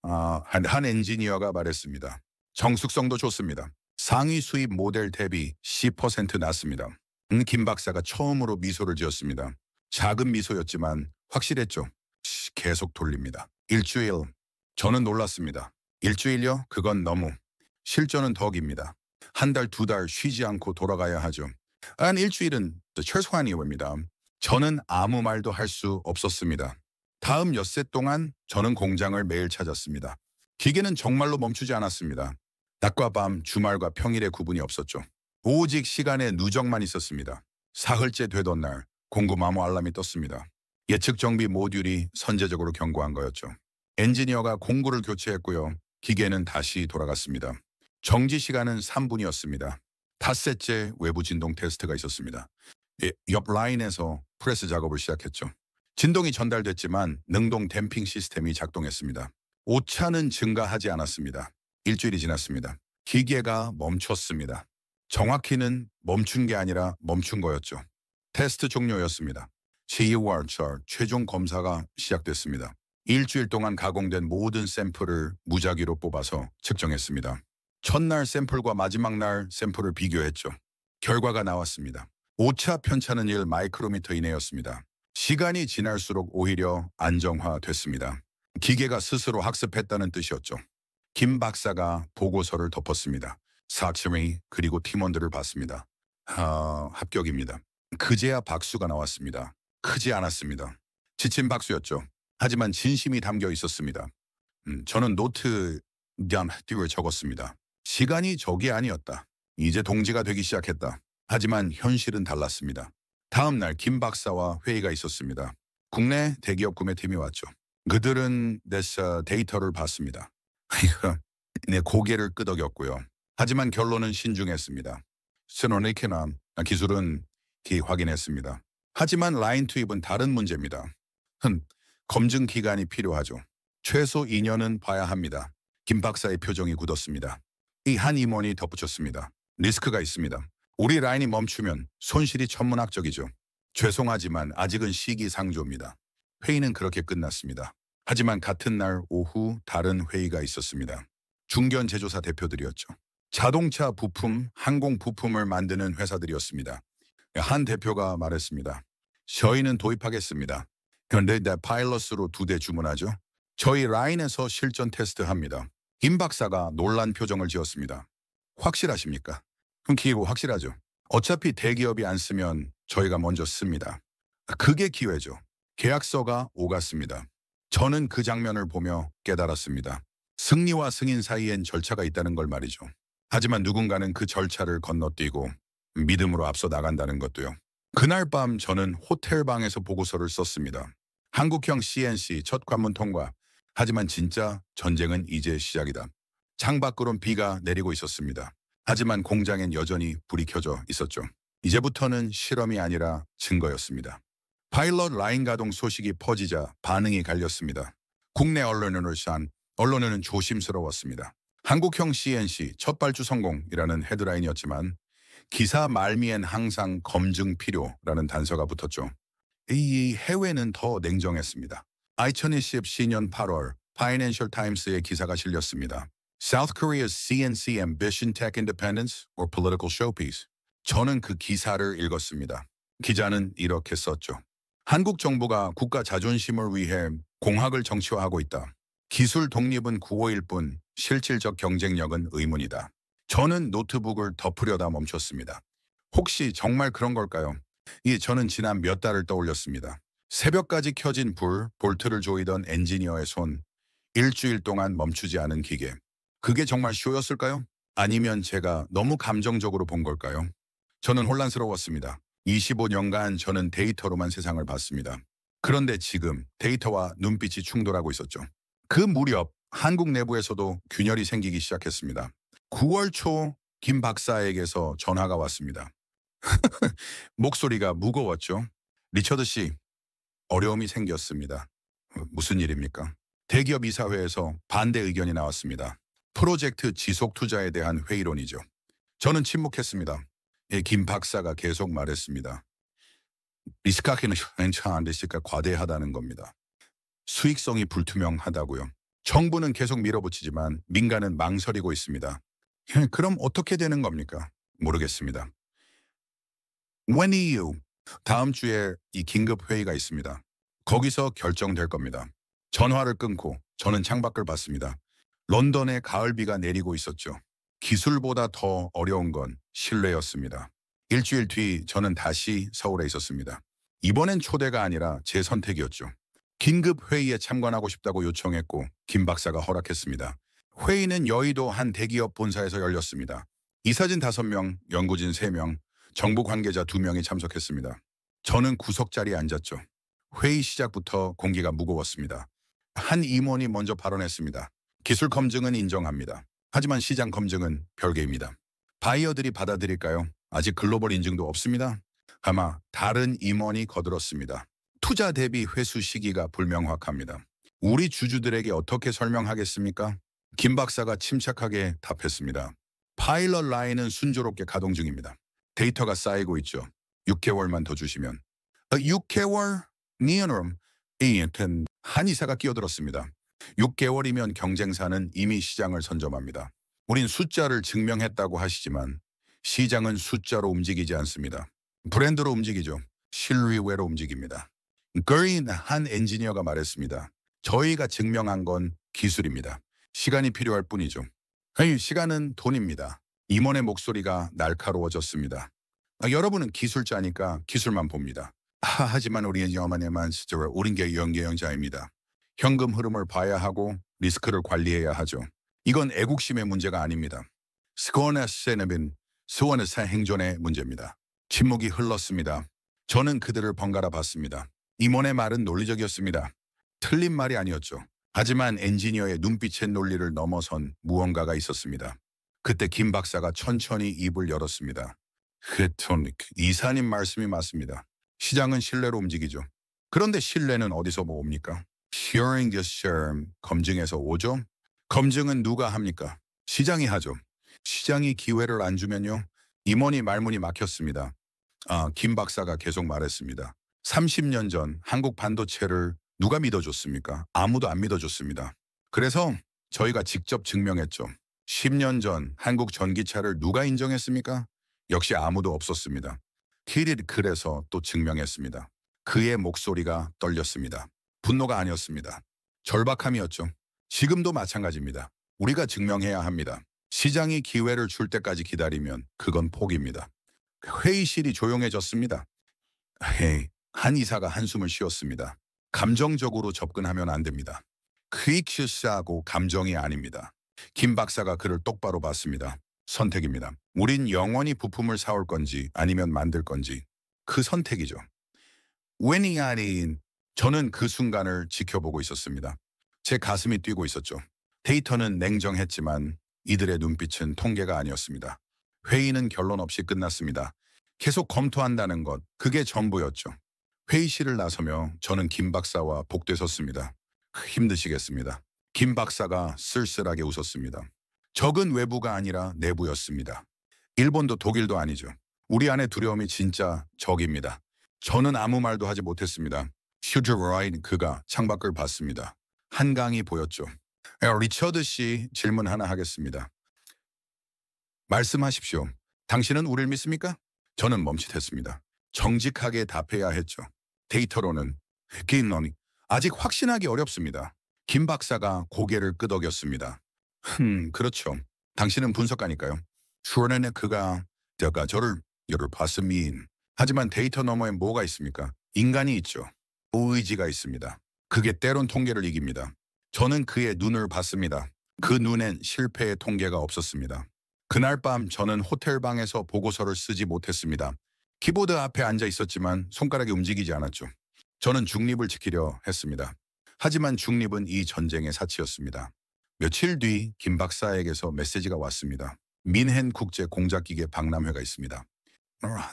한 엔지니어가 말했습니다. 정숙성도 좋습니다. 상위 수입 모델 대비 10% 낮습니다. 김 박사가 처음으로 미소를 지었습니다. 작은 미소였지만 확실했죠. 계속 돌립니다. 일주일. 저는 놀랐습니다. 일주일요? 그건 너무. 실전은 더 깁니다. 한 달, 2달 쉬지 않고 돌아가야 하죠. 한 일주일은 최소한이옵니다. 저는 아무 말도 할 수 없었습니다. 다음 엿새 동안 저는 공장을 매일 찾았습니다. 기계는 정말로 멈추지 않았습니다. 낮과 밤, 주말과 평일의 구분이 없었죠. 오직 시간의 누적만 있었습니다. 사흘째 되던 날 공구마모 알람이 떴습니다. 예측 정비 모듈이 선제적으로 경고한 거였죠. 엔지니어가 공구를 교체했고요. 기계는 다시 돌아갔습니다. 정지 시간은 3분이었습니다. 닷새째 외부 진동 테스트가 있었습니다. 옆 라인에서 프레스 작업을 시작했죠. 진동이 전달됐지만 능동 댐핑 시스템이 작동했습니다. 오차는 증가하지 않았습니다. 일주일이 지났습니다. 기계가 멈췄습니다. 정확히는 멈춘 게 아니라 멈춘 거였죠. 테스트 종료였습니다. 제2월 최종 검사가 시작됐습니다. 일주일 동안 가공된 모든 샘플을 무작위로 뽑아서 측정했습니다. 첫날 샘플과 마지막 날 샘플을 비교했죠. 결과가 나왔습니다. 오차 편차는 1 마이크로미터 이내였습니다. 시간이 지날수록 오히려 안정화됐습니다. 기계가 스스로 학습했다는 뜻이었죠. 김 박사가 보고서를 덮었습니다. 사측이 그리고 팀원들을 봤습니다. 합격입니다. 그제야 박수가 나왔습니다. 크지 않았습니다. 지친 박수였죠. 하지만 진심이 담겨 있었습니다. 저는 노트 띄를 적었습니다. 시간이 적이 아니었다. 이제 동지가 되기 시작했다. 하지만 현실은 달랐습니다. 다음 날 김 박사와 회의가 있었습니다. 국내 대기업 구매팀이 왔죠. 그들은 데이터를 봤습니다. 내 고개를 끄덕였고요. 하지만 결론은 신중했습니다. 스노니케나 기술은 확인했습니다. 하지만 라인 투입은 다른 문제입니다. 검증 기간이 필요하죠. 최소 2년은 봐야 합니다. 김 박사의 표정이 굳었습니다. 이 한 임원이 덧붙였습니다. 리스크가 있습니다. 우리 라인이 멈추면 손실이 천문학적이죠. 죄송하지만 아직은 시기상조입니다. 회의는 그렇게 끝났습니다. 하지만 같은 날 오후 다른 회의가 있었습니다. 중견 제조사 대표들이었죠. 자동차 부품, 항공 부품을 만드는 회사들이었습니다. 한 대표가 말했습니다. 저희는 도입하겠습니다. 그런데 파일럿으로 2대 주문하죠. 저희 라인에서 실전 테스트합니다. 김 박사가 놀란 표정을 지었습니다. 확실하십니까? 기고 확실하죠. 어차피 대기업이 안 쓰면 저희가 먼저 씁니다. 그게 기회죠. 계약서가 오갔습니다. 저는 그 장면을 보며 깨달았습니다. 승리와 승인 사이엔 절차가 있다는 걸 말이죠. 하지만 누군가는 그 절차를 건너뛰고 믿음으로 앞서 나간다는 것도요. 그날 밤 저는 호텔 방에서 보고서를 썼습니다. 한국형 CNC 첫 관문 통과. 하지만 진짜 전쟁은 이제 시작이다. 창밖으론 비가 내리고 있었습니다. 하지만 공장엔 여전히 불이 켜져 있었죠. 이제부터는 실험이 아니라 증거였습니다. 파일럿 라인 가동 소식이 퍼지자 반응이 갈렸습니다. 국내 언론은 조심스러웠습니다. 한국형 CNC 첫 발주 성공이라는 헤드라인이었지만 기사 말미엔 항상 검증 필요라는 단서가 붙었죠. 이 해외는 더 냉정했습니다. 2024년 8월 파이낸셜 타임스의 기사가 실렸습니다. South Korea's CNC Ambition Tech Independence or Political Showpiece. 저는 그 기사를 읽었습니다. 기자는 이렇게 썼죠. 한국 정부가 국가 자존심을 위해 공학을 정치화하고 있다. 기술 독립은 구호일 뿐 실질적 경쟁력은 의문이다. 저는 노트북을 덮으려다 멈췄습니다. 혹시 정말 그런 걸까요? 저는 지난 몇 달을 떠올렸습니다. 새벽까지 켜진 불, 볼트를 조이던 엔지니어의 손, 일주일 동안 멈추지 않은 기계. 그게 정말 쇼였을까요? 아니면 제가 너무 감정적으로 본 걸까요? 저는 혼란스러웠습니다. 25년간 저는 데이터로만 세상을 봤습니다. 그런데 지금 데이터와 눈빛이 충돌하고 있었죠. 그 무렵 한국 내부에서도 균열이 생기기 시작했습니다. 9월 초 김 박사에게서 전화가 왔습니다. 목소리가 무거웠죠. 리처드 씨, 어려움이 생겼습니다. 무슨 일입니까? 대기업 이사회에서 반대 의견이 나왔습니다. 프로젝트 지속 투자에 대한 회의론이죠. 저는 침묵했습니다. 김 박사가 계속 말했습니다. 리스크하기는 괜찮은데 과대하다는 겁니다. 수익성이 불투명하다고요. 정부는 계속 밀어붙이지만 민간은 망설이고 있습니다. 그럼 어떻게 되는 겁니까? 모르겠습니다. When EU 다음 주에 이 긴급 회의가 있습니다. 거기서 결정될 겁니다. 전화를 끊고 저는 창밖을 봤습니다. 런던에 가을비가 내리고 있었죠. 기술보다 더 어려운 건 신뢰였습니다. 일주일 뒤 저는 다시 서울에 있었습니다. 이번엔 초대가 아니라 제 선택이었죠. 긴급 회의에 참관하고 싶다고 요청했고 김 박사가 허락했습니다. 회의는 여의도 한 대기업 본사에서 열렸습니다. 이사진 5명, 연구진 3명, 정부 관계자 2명이 참석했습니다. 저는 구석 자리에 앉았죠. 회의 시작부터 공기가 무거웠습니다. 한 임원이 먼저 발언했습니다. 기술 검증은 인정합니다. 하지만 시장 검증은 별개입니다. 바이어들이 받아들일까요? 아직 글로벌 인증도 없습니다. 아마 다른 임원이 거들었습니다. 투자 대비 회수 시기가 불명확합니다. 우리 주주들에게 어떻게 설명하겠습니까? 김 박사가 침착하게 답했습니다. 파일럿 라인은 순조롭게 가동 중입니다. 데이터가 쌓이고 있죠. 6개월만 더 주시면. 6개월? 니언럼. 한 이사가 끼어들었습니다. 6개월이면 경쟁사는 이미 시장을 선점합니다. 우린 숫자를 증명했다고 하시지만 시장은 숫자로 움직이지 않습니다. 브랜드로 움직이죠. 실리외로 움직입니다. 거린 한 엔지니어가 말했습니다. 저희가 증명한 건 기술입니다. 시간이 필요할 뿐이죠. 시간은 돈입니다. 임원의 목소리가 날카로워졌습니다. 여러분은 기술자니까 기술만 봅니다. 하지만 우리는 영만에만 우린 경영자입니다. 현금 흐름을 봐야 하고 리스크를 관리해야 하죠. 이건 애국심의 문제가 아닙니다. 스원의 행존의 문제입니다. 침묵이 흘렀습니다. 저는 그들을 번갈아 봤습니다. 임원의 말은 논리적이었습니다. 틀린 말이 아니었죠. 하지만 엔지니어의 눈빛의 논리를 넘어선 무언가가 있었습니다. 그때 김 박사가 천천히 입을 열었습니다. 이사님 말씀이 맞습니다. 시장은 신뢰로 움직이죠. 그런데 신뢰는 어디서 모읍니까? 검증에서 오죠? 검증은 누가 합니까? 시장이 하죠. 시장이 기회를 안 주면요. 임원이 말문이 막혔습니다. 김 박사가 계속 말했습니다. 30년 전 한국 반도체를 누가 믿어줬습니까? 아무도 안 믿어줬습니다. 그래서 저희가 직접 증명했죠. 10년 전 한국 전기차를 누가 인정했습니까? 역시 아무도 없었습니다. 키릿 그래서 또 증명했습니다. 그의 목소리가 떨렸습니다. 분노가 아니었습니다. 절박함이었죠. 지금도 마찬가지입니다. 우리가 증명해야 합니다. 시장이 기회를 줄 때까지 기다리면 그건 포기입니다. 회의실이 조용해졌습니다. 헤이, 한 이사가 한숨을 쉬었습니다. 감정적으로 접근하면 안 됩니다. 퀵슈스하고 감정이 아닙니다. 김 박사가 그를 똑바로 봤습니다. 선택입니다. 우린 영원히 부품을 사올 건지 아니면 만들 건지 그 선택이죠. 웬이 아닌 저는 그 순간을 지켜보고 있었습니다. 제 가슴이 뛰고 있었죠. 데이터는 냉정했지만 이들의 눈빛은 통계가 아니었습니다. 회의는 결론 없이 끝났습니다. 계속 검토한다는 것, 그게 전부였죠. 회의실을 나서며 저는 김 박사와 복되섰습니다. 힘드시겠습니다. 김 박사가 쓸쓸하게 웃었습니다. 적은 외부가 아니라 내부였습니다. 일본도 독일도 아니죠. 우리 안의 두려움이 진짜 적입니다. 저는 아무 말도 하지 못했습니다. 슈즈라인 그가 창밖을 봤습니다. 한강이 보였죠. 리처드 씨 질문 하나 하겠습니다. 말씀하십시오. 당신은 우리를 믿습니까? 저는 멈칫했습니다. 정직하게 답해야 했죠. 데이터로는 긴너니 아직 확신하기 어렵습니다. 김 박사가 고개를 끄덕였습니다. 그렇죠. 당신은 분석가니까요. 슈어넨의 그가 저를 봤습니다. 하지만 데이터 너머에 뭐가 있습니까? 인간이 있죠. 의지가 있습니다. 그게 때론 통계를 이깁니다. 저는 그의 눈을 봤습니다. 그 눈엔 실패의 통계가 없었습니다. 그날 밤 저는 호텔 방에서 보고서를 쓰지 못했습니다. 키보드 앞에 앉아 있었지만 손가락이 움직이지 않았죠. 저는 중립을 지키려 했습니다. 하지만 중립은 이 전쟁의 사치였습니다. 며칠 뒤 김 박사에게서 메시지가 왔습니다. 민헨 국제 공작기계 박람회가 있습니다.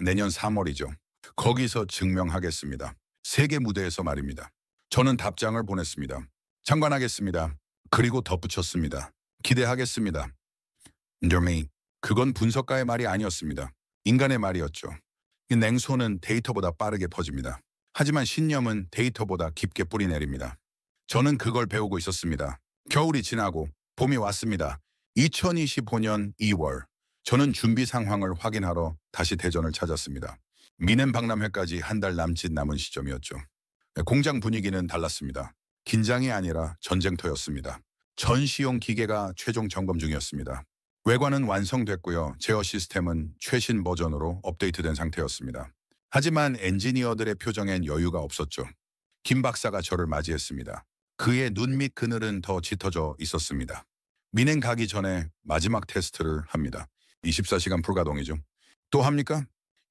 내년 3월이죠. 거기서 증명하겠습니다. 세계 무대에서 말입니다. 저는 답장을 보냈습니다. 참관하겠습니다. 그리고 덧붙였습니다. 기대하겠습니다. 그건 분석가의 말이 아니었습니다. 인간의 말이었죠. 이 냉소는 데이터보다 빠르게 퍼집니다. 하지만 신념은 데이터보다 깊게 뿌리내립니다. 저는 그걸 배우고 있었습니다. 겨울이 지나고 봄이 왔습니다. 2025년 2월 저는 준비 상황을 확인하러 다시 대전을 찾았습니다. 민헨 박람회까지 한 달 남짓 남은 시점이었죠. 공장 분위기는 달랐습니다. 긴장이 아니라 전쟁터였습니다. 전시용 기계가 최종 점검 중이었습니다. 외관은 완성됐고요. 제어 시스템은 최신 버전으로 업데이트된 상태였습니다. 하지만 엔지니어들의 표정엔 여유가 없었죠. 김 박사가 저를 맞이했습니다. 그의 눈 밑 그늘은 더 짙어져 있었습니다. 민행 가기 전에 마지막 테스트를 합니다. 24시간 불가동이죠. 또 합니까?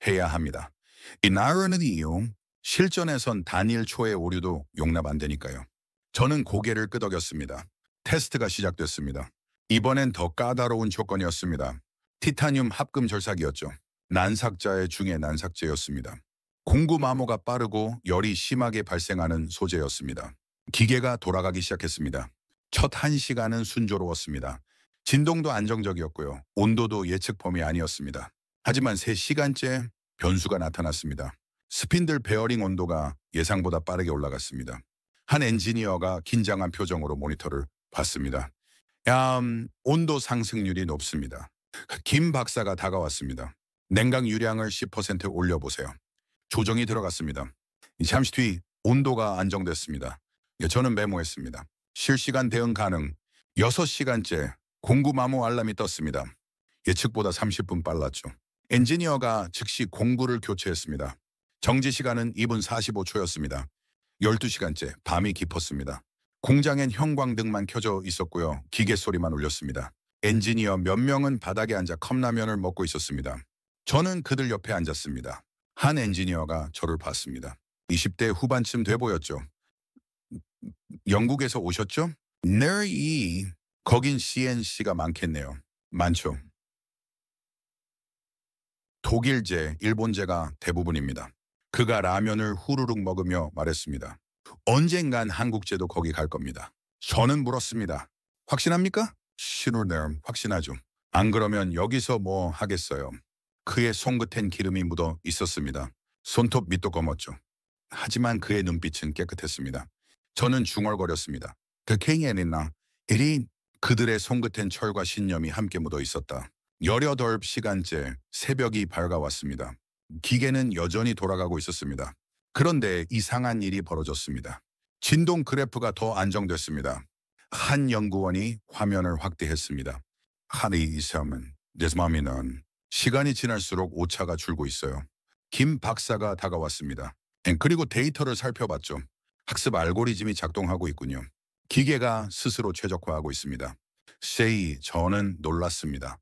해야 합니다. 이 나라는 이유, 실전에선 단일 초의 오류도 용납 안 되니까요. 저는 고개를 끄덕였습니다. 테스트가 시작됐습니다. 이번엔 더 까다로운 조건이었습니다. 티타늄 합금 절삭이었죠. 난삭자의 중에 난삭제였습니다. 공구 마모가 빠르고 열이 심하게 발생하는 소재였습니다. 기계가 돌아가기 시작했습니다. 첫 1시간은 순조로웠습니다. 진동도 안정적이었고요. 온도도 예측 범위 아니었습니다. 하지만 3시간째 변수가 나타났습니다. 스핀들 베어링 온도가 예상보다 빠르게 올라갔습니다. 한 엔지니어가 긴장한 표정으로 모니터를 봤습니다. 온도 상승률이 높습니다. 김 박사가 다가왔습니다. 냉각 유량을 10% 올려보세요. 조정이 들어갔습니다. 잠시 뒤 온도가 안정됐습니다. 저는 메모했습니다. 실시간 대응 가능. 6시간째 공구 마모 알람이 떴습니다. 예측보다 30분 빨랐죠. 엔지니어가 즉시 공구를 교체했습니다. 정지 시간은 2분 45초였습니다. 12시간째 밤이 깊었습니다. 공장엔 형광등만 켜져 있었고요. 기계 소리만 울렸습니다. 엔지니어 몇 명은 바닥에 앉아 컵라면을 먹고 있었습니다. 저는 그들 옆에 앉았습니다. 한 엔지니어가 저를 봤습니다. 20대 후반쯤 돼 보였죠. 영국에서 오셨죠? 네, 거긴 CNC가 많겠네요. 많죠. 독일제, 일본제가 대부분입니다. 그가 라면을 후루룩 먹으며 말했습니다. 언젠간 한국제도 거기 갈 겁니다. 저는 물었습니다. 확신합니까? 신호네요. 확신하죠. 안 그러면 여기서 뭐 하겠어요. 그의 손끝엔 기름이 묻어 있었습니다. 손톱 밑도 검었죠. 하지만 그의 눈빛은 깨끗했습니다. 저는 중얼거렸습니다. 그 캥에리나 에린 그들의 손끝엔 철과 신념이 함께 묻어 있었다. 18시간째 새벽이 밝아왔습니다. 기계는 여전히 돌아가고 있었습니다. 그런데 이상한 일이 벌어졌습니다. 진동 그래프가 더 안정됐습니다. 한 연구원이 화면을 확대했습니다. 한 이sam은 데스마미는 시간이 지날수록 오차가 줄고 있어요. 김 박사가 다가왔습니다. 그리고 데이터를 살펴봤죠. 학습 알고리즘이 작동하고 있군요. 기계가 스스로 최적화하고 있습니다. 세이, 저는 놀랐습니다.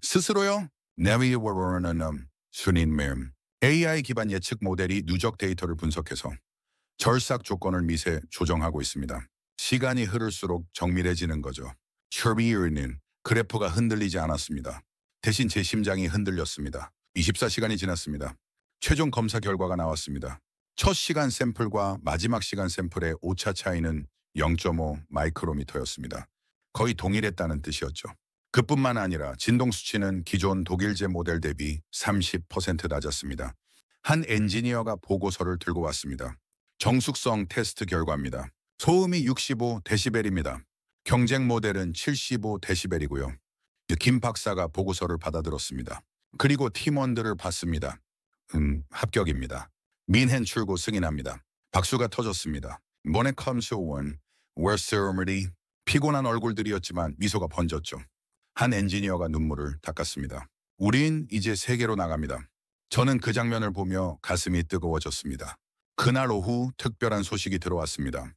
스스로요? 네비워러는 순인매음. AI 기반 예측 모델이 누적 데이터를 분석해서 절삭 조건을 미세 조정하고 있습니다. 시간이 흐를수록 정밀해지는 거죠. 셔비어는 그래프가 흔들리지 않았습니다. 대신 제 심장이 흔들렸습니다. 24시간이 지났습니다. 최종 검사 결과가 나왔습니다. 첫 시간 샘플과 마지막 시간 샘플의 오차 차이는 0.5 마이크로미터였습니다. 거의 동일했다는 뜻이었죠. 그뿐만 아니라 진동 수치는 기존 독일제 모델 대비 30% 낮았습니다. 한 엔지니어가 보고서를 들고 왔습니다. 정숙성 테스트 결과입니다. 소음이 65데시벨입니다. 경쟁 모델은 75데시벨이고요. 김 박사가 보고서를 받아들었습니다. 그리고 팀원들을 봤습니다. 합격입니다. 민헨 출고 승인합니다. 박수가 터졌습니다. When it comes to one, where's ceremony? 피곤한 얼굴들이었지만 미소가 번졌죠. 한 엔지니어가 눈물을 닦았습니다. 우린 이제 세계로 나갑니다. 저는 그 장면을 보며 가슴이 뜨거워졌습니다. 그날 오후 특별한 소식이 들어왔습니다.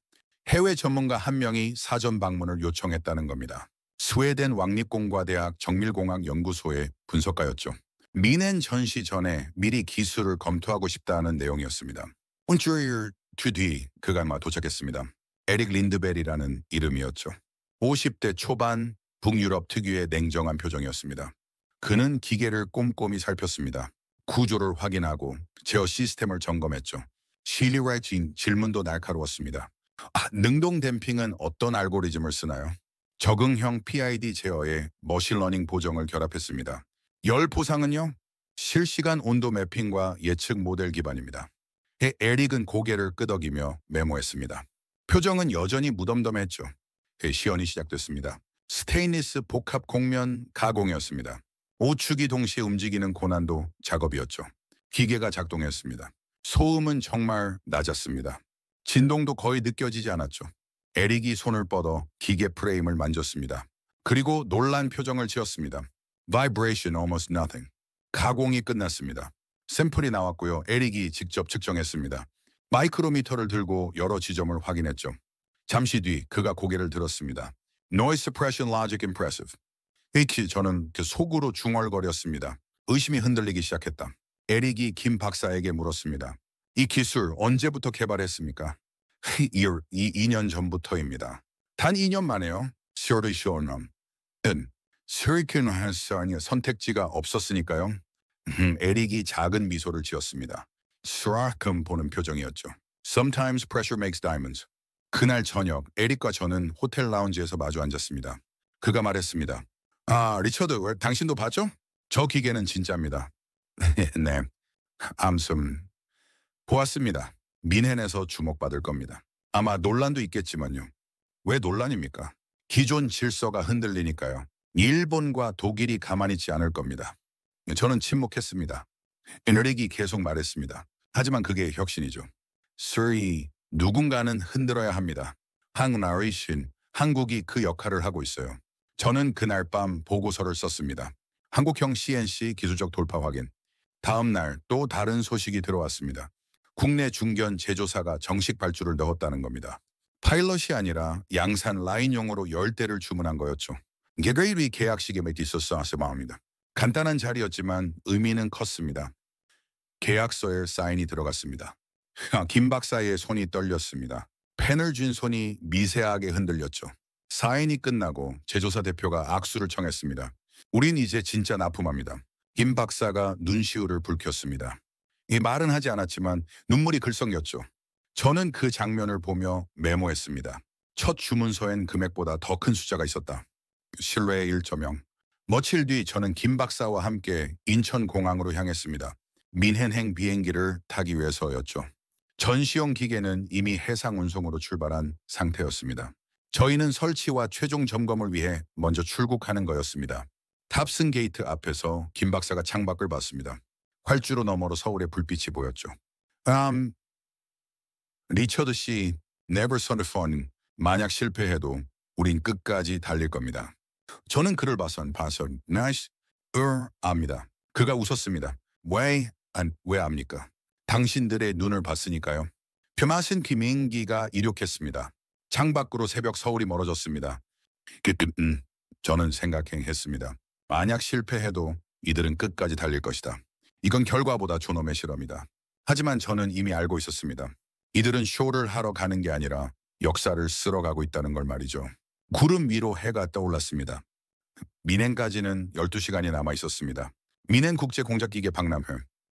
해외 전문가 한 명이 사전 방문을 요청했다는 겁니다. 스웨덴 왕립공과대학 정밀공학 연구소의 분석가였죠. 민헨 전시 전에 미리 기술을 검토하고 싶다는 내용이었습니다. 일주일 뒤 그가 아마 도착했습니다. 에릭 린드벨이라는 이름이었죠. 50대 초반 북유럽 특유의 냉정한 표정이었습니다. 그는 기계를 꼼꼼히 살폈습니다. 구조를 확인하고 제어 시스템을 점검했죠. 실리라이팅 질문도 날카로웠습니다. 능동 댐핑은 어떤 알고리즘을 쓰나요? 적응형 PID 제어에 머신러닝 보정을 결합했습니다. 열 보상은요? 실시간 온도 매핑과 예측 모델 기반입니다. 에릭은 고개를 끄덕이며 메모했습니다. 표정은 여전히 무덤덤했죠. 시연이 시작됐습니다. 스테인리스 복합 곡면 가공이었습니다. 5축이 동시에 움직이는 고난도 작업이었죠. 기계가 작동했습니다. 소음은 정말 낮았습니다. 진동도 거의 느껴지지 않았죠. 에릭이 손을 뻗어 기계 프레임을 만졌습니다. 그리고 놀란 표정을 지었습니다. Vibration almost nothing. 가공이 끝났습니다. 샘플이 나왔고요. 에릭이 직접 측정했습니다. 마이크로미터를 들고 여러 지점을 확인했죠. 잠시 뒤 그가 고개를 들었습니다. Noise suppression logic impressive. 저는 속으로 중얼거렸습니다. 의심이 흔들리기 시작했다. 에릭이 김 박사에게 물었습니다. 이 기술 언제부터 개발했습니까? 2년 전부터입니다. 단 2년 만에요. 시어리시오넘. 스리킨 할사니 선택지가 없었으니까요. 에릭이 작은 미소를 지었습니다. 스라금 보는 표정이었죠. Sometimes pressure makes diamonds. 그날 저녁 에릭과 저는 호텔 라운지에서 마주 앉았습니다. 그가 말했습니다. 리처드, 왜 당신도 봤죠? 저 기계는 진짜입니다. 네, 암슨. 보았습니다. 민헨에서 주목받을 겁니다. 아마 논란도 있겠지만요. 왜 논란입니까? 기존 질서가 흔들리니까요. 일본과 독일이 가만히 있지 않을 겁니다. 저는 침묵했습니다. 에릭이 계속 말했습니다. 하지만 그게 혁신이죠. 누군가는 흔들어야 합니다. 한국이 그 역할을 하고 있어요. 저는 그날 밤 보고서를 썼습니다. 한국형 CNC 기술적 돌파 확인. 다음 날 또 다른 소식이 들어왔습니다. 국내 중견 제조사가 정식 발주를 넣었다는 겁니다. 파일럿이 아니라 양산 라인용으로 10대를 주문한 거였죠. 게레일이 계약식에 있었어 마음입니다. 간단한 자리였지만 의미는 컸습니다. 계약서에 사인이 들어갔습니다. 김 박사의 손이 떨렸습니다. 펜을 쥔 손이 미세하게 흔들렸죠. 사인이 끝나고 제조사 대표가 악수를 청했습니다. 우린 이제 진짜 납품합니다. 김 박사가 눈시울을 붉혔습니다. 이 말은 하지 않았지만 눈물이 글썽였죠. 저는 그 장면을 보며 메모했습니다. 첫 주문서엔 금액보다 더 큰 숫자가 있었다. 신뢰의 1.0. 며칠 뒤 저는 김 박사와 함께 인천공항으로 향했습니다. 민헨행 비행기를 타기 위해서였죠. 전시용 기계는 이미 해상 운송으로 출발한 상태였습니다. 저희는 설치와 최종 점검을 위해 먼저 출국하는 거였습니다. 탑승 게이트 앞에서 김 박사가 창밖을 봤습니다. 활주로 너머로 서울의 불빛이 보였죠. 리처드 씨, never sort of fun. 만약 실패해도 우린 끝까지 달릴 겁니다. 저는 그를 봐서 nice, 압니다. 그가 웃었습니다. 왜 압니까? 당신들의 눈을 봤으니까요. 표마신 김인기가 이륙했습니다. 창밖으로 새벽 서울이 멀어졌습니다. 저는 생각했습니다. 만약 실패해도 이들은 끝까지 달릴 것이다. 이건 결과보다 존엄의 실험이다. 하지만 저는 이미 알고 있었습니다. 이들은 쇼를 하러 가는 게 아니라 역사를 쓸어가고 있다는 걸 말이죠. 구름 위로 해가 떠올랐습니다. 민헨까지는 12시간이 남아 있었습니다. 민헨 국제공작기계 박람회,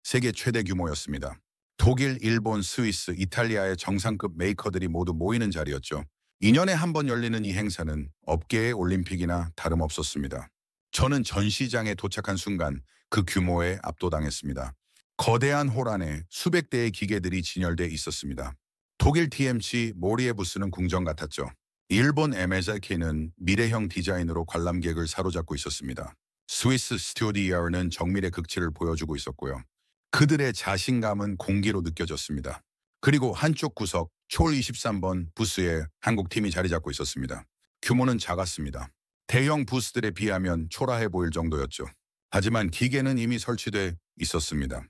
세계 최대 규모였습니다. 독일, 일본, 스위스, 이탈리아의 정상급 메이커들이 모두 모이는 자리였죠. 2년에 한 번 열리는 이 행사는 업계의 올림픽이나 다름없었습니다. 저는 전시장에 도착한 순간 그 규모에 압도당했습니다. 거대한 홀 안에 수백 대의 기계들이 진열돼 있었습니다. 독일 TMC 모리에 부스는 궁전 같았죠. 일본 MSIK는 미래형 디자인으로 관람객을 사로잡고 있었습니다. 스위스 스튜디오는 정밀의 극치를 보여주고 있었고요. 그들의 자신감은 공기로 느껴졌습니다. 그리고 한쪽 구석 촐 23번 부스에 한국팀이 자리 잡고 있었습니다. 규모는 작았습니다. 대형 부스들에 비하면 초라해 보일 정도였죠. 하지만 기계는 이미 설치돼 있었습니다.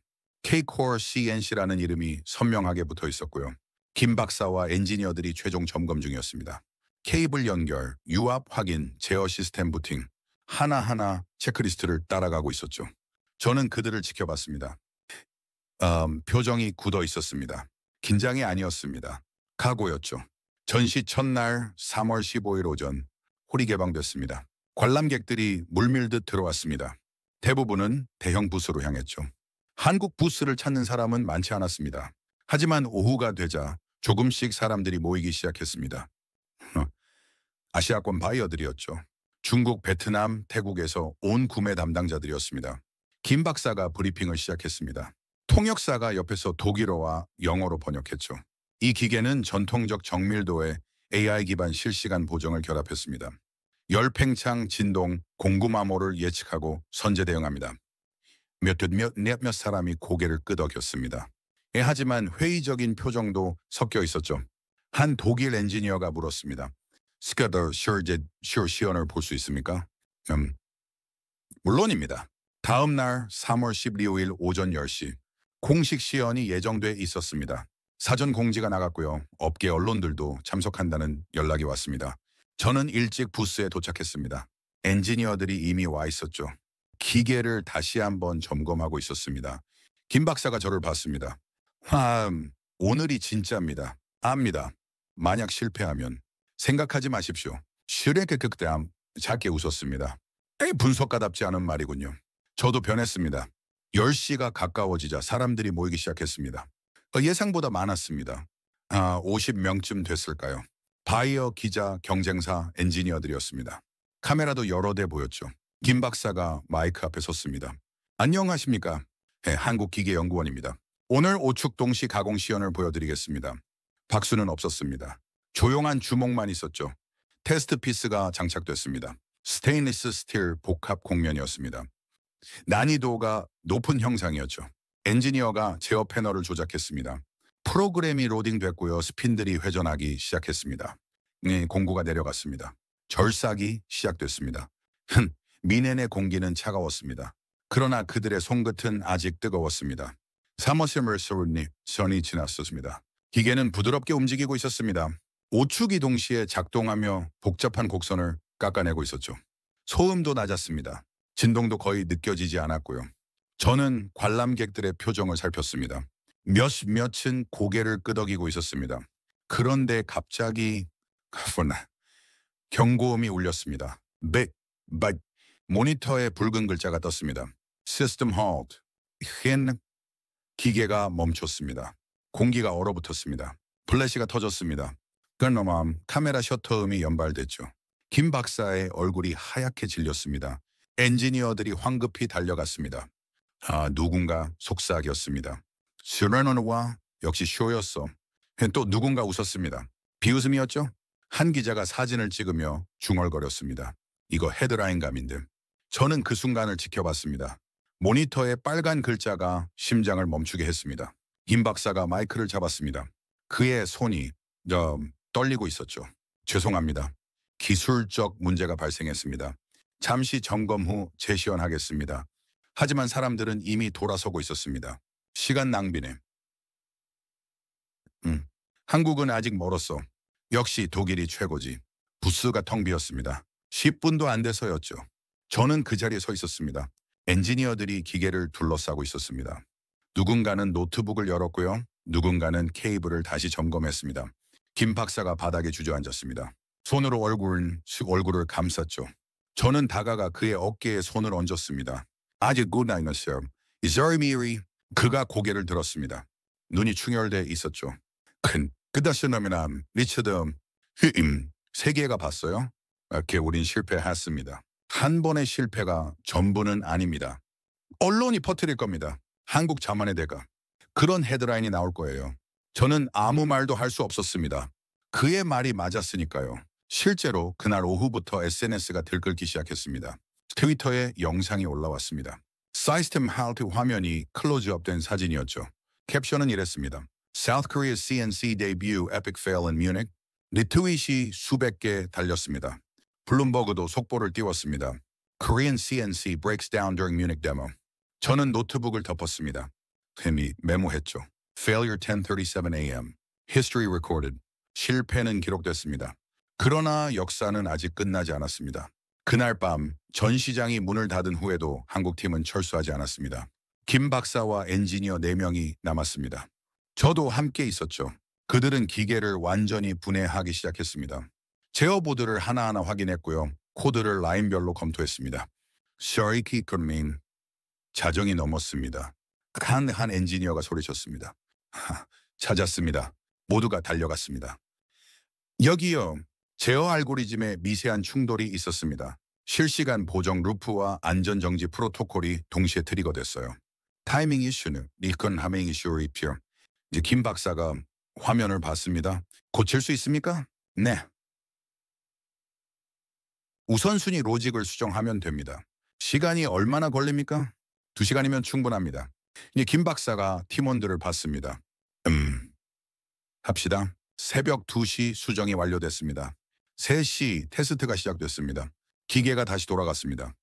K-Core CNC라는 이름이 선명하게 붙어 있었고요. 김 박사와 엔지니어들이 최종 점검 중이었습니다. 케이블 연결, 유압 확인, 제어 시스템 부팅, 하나하나 체크리스트를 따라가고 있었죠. 저는 그들을 지켜봤습니다. 표정이 굳어 있었습니다. 긴장이 아니었습니다. 각오였죠. 전시 첫날 3월 15일 오전 홀이 개방됐습니다. 관람객들이 물밀듯 들어왔습니다. 대부분은 대형 부스로 향했죠. 한국 부스를 찾는 사람은 많지 않았습니다. 하지만 오후가 되자 조금씩 사람들이 모이기 시작했습니다. 아시아권 바이어들이었죠. 중국, 베트남, 태국에서 온 구매 담당자들이었습니다. 김 박사가 브리핑을 시작했습니다. 통역사가 옆에서 독일어와 영어로 번역했죠. 이 기계는 전통적 정밀도의 AI 기반 실시간 보정을 결합했습니다. 열팽창, 진동, 공구마모를 예측하고 선제 대응합니다. 몇 사람이 고개를 끄덕였습니다. 하지만 회의적인 표정도 섞여 있었죠. 한 독일 엔지니어가 물었습니다. 스카더 시연을 볼 수 있습니까? 물론입니다. 다음 날 3월 12일 오전 10시 공식 시연이 예정돼 있었습니다. 사전 공지가 나갔고요. 업계 언론들도 참석한다는 연락이 왔습니다. 저는 일찍 부스에 도착했습니다. 엔지니어들이 이미 와 있었죠. 기계를 다시 한번 점검하고 있었습니다. 김 박사가 저를 봤습니다. 오늘이 진짜입니다. 압니다. 만약 실패하면 생각하지 마십시오. 슈레크 극대함 작게 웃었습니다. 분석가답지 않은 말이군요. 저도 변했습니다. 10시가 가까워지자 사람들이 모이기 시작했습니다. 예상보다 많았습니다. 50명쯤 됐을까요? 바이어, 기자, 경쟁사, 엔지니어들이었습니다. 카메라도 여러 대 보였죠. 김 박사가 마이크 앞에 섰습니다. 안녕하십니까? 한국기계연구원입니다. 오늘 오축동시 가공 시연을 보여드리겠습니다. 박수는 없었습니다. 조용한 주목만 있었죠. 테스트 피스가 장착됐습니다. 스테인리스 스틸 복합 곡면이었습니다. 난이도가 높은 형상이었죠. 엔지니어가 제어 패널을 조작했습니다. 프로그램이 로딩됐고요. 스핀들이 회전하기 시작했습니다. 공구가 내려갔습니다. 절삭이 시작됐습니다. 민헨의 공기는 차가웠습니다. 그러나 그들의 손끝은 아직 뜨거웠습니다. 사머스멀 선이 지났었습니다. 기계는 부드럽게 움직이고 있었습니다. 오축이 동시에 작동하며 복잡한 곡선을 깎아내고 있었죠. 소음도 낮았습니다. 진동도 거의 느껴지지 않았고요. 저는 관람객들의 표정을 살폈습니다. 몇은 고개를 끄덕이고 있었습니다. 그런데 갑자기 경고음이 울렸습니다. 모니터에 붉은 글자가 떴습니다. System halt. 기계가 멈췄습니다. 공기가 얼어붙었습니다. 플래시가 터졌습니다. 카메라 셔터음이 연발됐죠. 김 박사의 얼굴이 하얗게 질렸습니다. 엔지니어들이 황급히 달려갔습니다. 누군가 속삭였습니다. 스르너와 역시 쇼였어. 또 누군가 웃었습니다. 비웃음이었죠? 한 기자가 사진을 찍으며 중얼거렸습니다. 이거 헤드라인감인데. 저는 그 순간을 지켜봤습니다. 모니터에 빨간 글자가 심장을 멈추게 했습니다. 김 박사가 마이크를 잡았습니다. 그의 손이 떨리고 있었죠. 죄송합니다. 기술적 문제가 발생했습니다. 잠시 점검 후 재시연하겠습니다. 하지만 사람들은 이미 돌아서고 있었습니다. 시간 낭비네. 한국은 아직 멀었어. 역시 독일이 최고지. 부스가 텅 비었습니다. 10분도 안 돼서였죠. 저는 그 자리에 서 있었습니다. 엔지니어들이 기계를 둘러싸고 있었습니다. 누군가는 노트북을 열었고요. 누군가는 케이블을 다시 점검했습니다. 김 박사가 바닥에 주저앉았습니다. 손으로 얼굴을 감쌌죠. 저는 다가가 그의 어깨에 손을 얹었습니다. 아직 굿나잇이었어요. 이저미리 그가 고개를 들었습니다. 눈이 충혈돼 있었죠. 끝다시너미나 리처드 세계가 봤어요. 이렇게 우린 실패했습니다. 한 번의 실패가 전부는 아닙니다. 언론이 퍼뜨릴 겁니다. 한국 자만의 대가. 그런 헤드라인이 나올 거예요. 저는 아무 말도 할 수 없었습니다. 그의 말이 맞았으니까요. 실제로 그날 오후부터 SNS가 들끓기 시작했습니다. 트위터에 영상이 올라왔습니다. 시스템 할트 화면이 클로즈업된 사진이었죠. 캡션은 이랬습니다. South Korea's CNC debut epic fail in Munich. 리트윗이 수백 개 달렸습니다. 블룸버그도 속보를 띄웠습니다. Korean CNC breaks down during Munich demo. 저는 노트북을 덮었습니다. 햄이 메모했죠. Failure 10:37 a.m. History recorded. 실패는 기록됐습니다. 그러나 역사는 아직 끝나지 않았습니다. 그날 밤 전시장이 문을 닫은 후에도 한국팀은 철수하지 않았습니다. 김 박사와 엔지니어 4명이 남았습니다. 저도 함께 있었죠. 그들은 기계를 완전히 분해하기 시작했습니다. 제어보드를 하나하나 확인했고요. 코드를 라인별로 검토했습니다. 셔리키 컬민 자정이 넘었습니다. 한 엔지니어가 소리쳤습니다. 찾았습니다. 모두가 달려갔습니다. 여기요. 제어 알고리즘에 미세한 충돌이 있었습니다. 실시간 보정 루프와 안전정지 프로토콜이 동시에 트리거됐어요. 타이밍 이슈는 리컨 하밍 이슈 리피어. 이제 김 박사가 화면을 봤습니다. 고칠 수 있습니까? 네. 우선순위 로직을 수정하면 됩니다. 시간이 얼마나 걸립니까? 2시간이면 충분합니다. 이제 김 박사가 팀원들을 봤습니다. 합시다. 새벽 2시 수정이 완료됐습니다. 3시 테스트가 시작됐습니다. 기계가 다시 돌아갔습니다.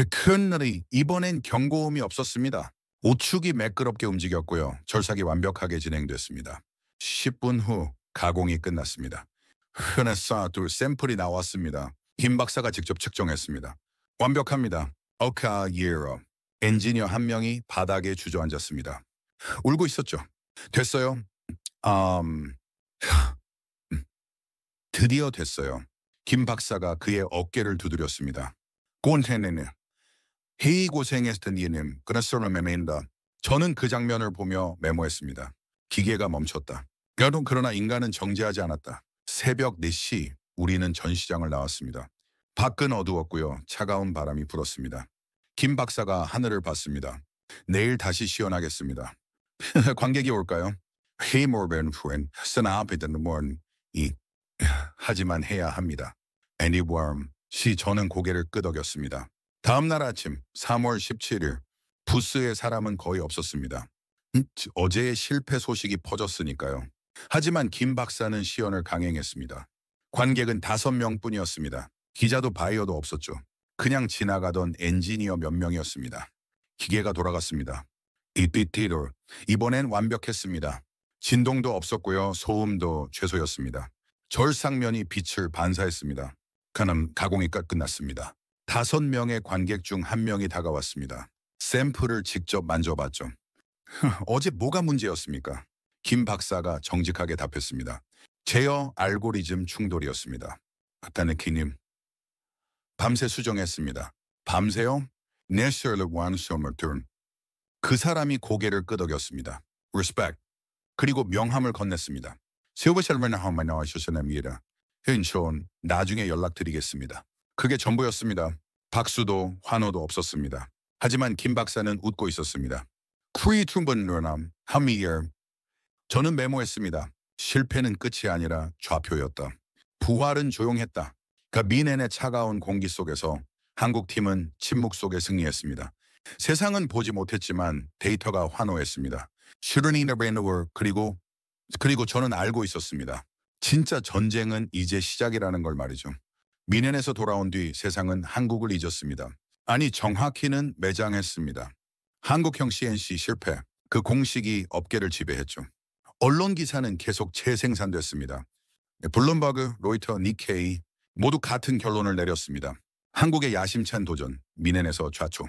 큰 날이 이번엔 경고음이 없었습니다. 우측이 매끄럽게 움직였고요. 절삭이 완벽하게 진행됐습니다. 10분 후 가공이 끝났습니다. 하나, 둘 샘플이 나왔습니다. 김 박사가 직접 측정했습니다. 완벽합니다. 오카이에러. 엔지니어 한 명이 바닥에 주저앉았습니다. 울고 있었죠. 됐어요. 드디어 됐어요. 김 박사가 그의 어깨를 두드렸습니다. 꼰테네네. 헤이 고생했던 이님, 그랬어라메메인다. 저는 그 장면을 보며 메모했습니다. 기계가 멈췄다. 그러나 인간은 정지하지 않았다. 새벽 4시 우리는 전시장을 나왔습니다. 밖은 어두웠고요. 차가운 바람이 불었습니다. 김 박사가 하늘을 봤습니다. 내일 다시 시연하겠습니다. 관객이 올까요? 헤이 모르벤 프렌 스나비든 모른 하지만 해야 합니다. 애니워m 시 저는 고개를 끄덕였습니다. 다음 날 아침 3월 17일 부스에 사람은 거의 없었습니다. 어제의 실패 소식이 퍼졌으니까요. 하지만 김 박사는 시연을 강행했습니다. 관객은 5명뿐이었습니다. 기자도 바이어도 없었죠. 그냥 지나가던 엔지니어 몇 명이었습니다. 기계가 돌아갔습니다. 이번엔 완벽했습니다. 진동도 없었고요. 소음도 최소였습니다. 절삭면이 빛을 반사했습니다. 가공이 끝났습니다. 5명의 관객 중 1명이 다가왔습니다. 샘플을 직접 만져봤죠. 어제 뭐가 문제였습니까? 김 박사가 정직하게 답했습니다. 제어 알고리즘 충돌이었습니다. 아까는 기님. 밤새 수정했습니다. 밤새요? 그 사람이 고개를 끄덕였습니다. Respect. 그리고 명함을 건넸습니다. 나중에 연락드리겠습니다. 그게 전부였습니다. 박수도 환호도 없었습니다. 하지만 김 박사는 웃고 있었습니다. 쿠이 툼번르남 하미어. 저는 메모했습니다. 실패는 끝이 아니라 좌표였다. 부활은 조용했다. 그 미넨의 차가운 공기 속에서 한국팀은 침묵 속에 승리했습니다. 세상은 보지 못했지만 데이터가 환호했습니다. 슈르니너 베너워 그리고 저는 알고 있었습니다. 진짜 전쟁은 이제 시작이라는 걸 말이죠. 미넨에서 돌아온 뒤 세상은 한국을 잊었습니다. 아니 정확히는 매장했습니다. 한국형 CNC 실패, 그 공식이 업계를 지배했죠. 언론 기사는 계속 재생산됐습니다. 블룸버그, 로이터, 니케이 모두 같은 결론을 내렸습니다. 한국의 야심찬 도전, 미넨에서 좌초.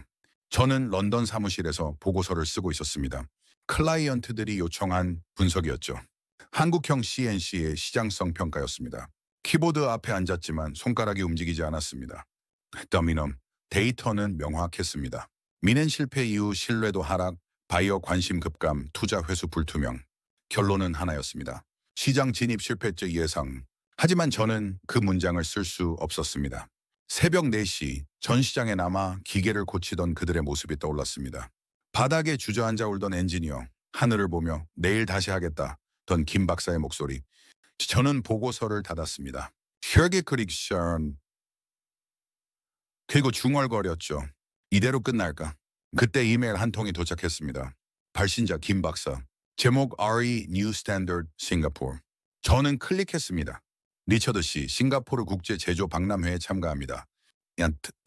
저는 런던 사무실에서 보고서를 쓰고 있었습니다. 클라이언트들이 요청한 분석이었죠. 한국형 CNC의 시장성 평가였습니다. 키보드 앞에 앉았지만 손가락이 움직이지 않았습니다. 더미넘, 데이터는 명확했습니다. 미넨 실패 이후 신뢰도 하락, 바이어 관심 급감, 투자 회수 불투명. 결론은 하나였습니다. 시장 진입 실패죄 예상. 하지만 저는 그 문장을 쓸 수 없었습니다. 새벽 4시 전 시장에 남아 기계를 고치던 그들의 모습이 떠올랐습니다. 바닥에 주저앉아 울던 엔지니어, 하늘을 보며 내일 다시 하겠다 던 김 박사의 목소리. 저는 보고서를 닫았습니다. 혈기 크릭션. 그리고 중얼거렸죠. 이대로 끝날까? 그때 이메일 한 통이 도착했습니다. 발신자 김 박사. 제목 RE New Standard 싱가포르. 저는 클릭했습니다. 리처드 씨, 싱가포르 국제 제조 박람회에 참가합니다.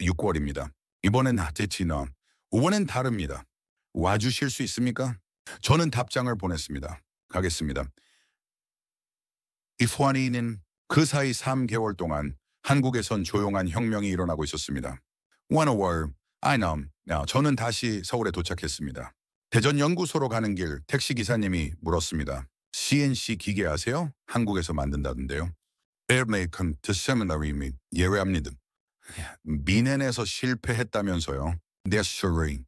6월입니다. 이번엔 하테치너. 5월엔 다릅니다. 와주실 수 있습니까? 저는 답장을 보냈습니다. 가겠습니다. 이프완이는 그 사이 3개월 동안 한국에선 조용한 혁명이 일어나고 있었습니다. 1월, 저는 다시 서울에 도착했습니다. 대전 연구소로 가는 길 택시기사님이 물었습니다. CNC 기계 아세요? 한국에서 만든다던데요. 에어메이컨 드세미나리 및 예외합니다. 미넨에서 실패했다면서요. 네스리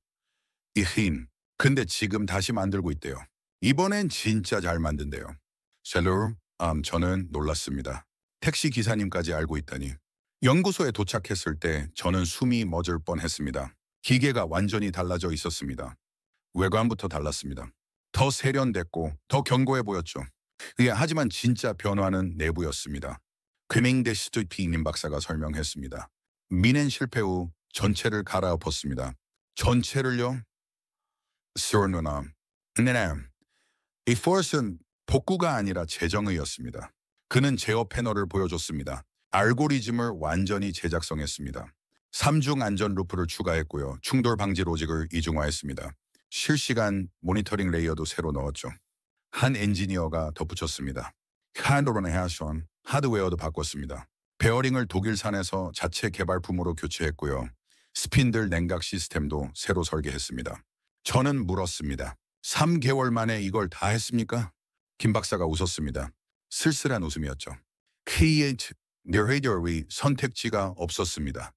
이힌. 근데 지금 다시 만들고 있대요. 이번엔 진짜 잘 만든대요. 셀러, 저는 놀랐습니다. 택시 기사님까지 알고 있다니. 연구소에 도착했을 때 저는 숨이 멎을 뻔했습니다. 기계가 완전히 달라져 있었습니다. 외관부터 달랐습니다. 더 세련됐고 더 견고해 보였죠. 하지만 진짜 변화는 내부였습니다. 퀴밍데시투피님 박사가 설명했습니다. 미넨 실패 후 전체를 갈아엎었습니다. 전체를요? 스르누나. 네네. 이 포스는 복구가 아니라 재정의였습니다. 그는 제어 패널을 보여줬습니다. 알고리즘을 완전히 제작성했습니다. 3중 안전 루프를 추가했고요. 충돌 방지 로직을 이중화했습니다. 실시간 모니터링 레이어도 새로 넣었죠. 한 엔지니어가 덧붙였습니다. 하드웨어도 바꿨습니다. 베어링을 독일산에서 자체 개발품으로 교체했고요. 스핀들 냉각 시스템도 새로 설계했습니다. 저는 물었습니다. 3개월 만에 이걸 다 했습니까? 김 박사가 웃었습니다. 쓸쓸한 웃음이었죠. 크리에이트 너희들이 선택지가 없었습니다.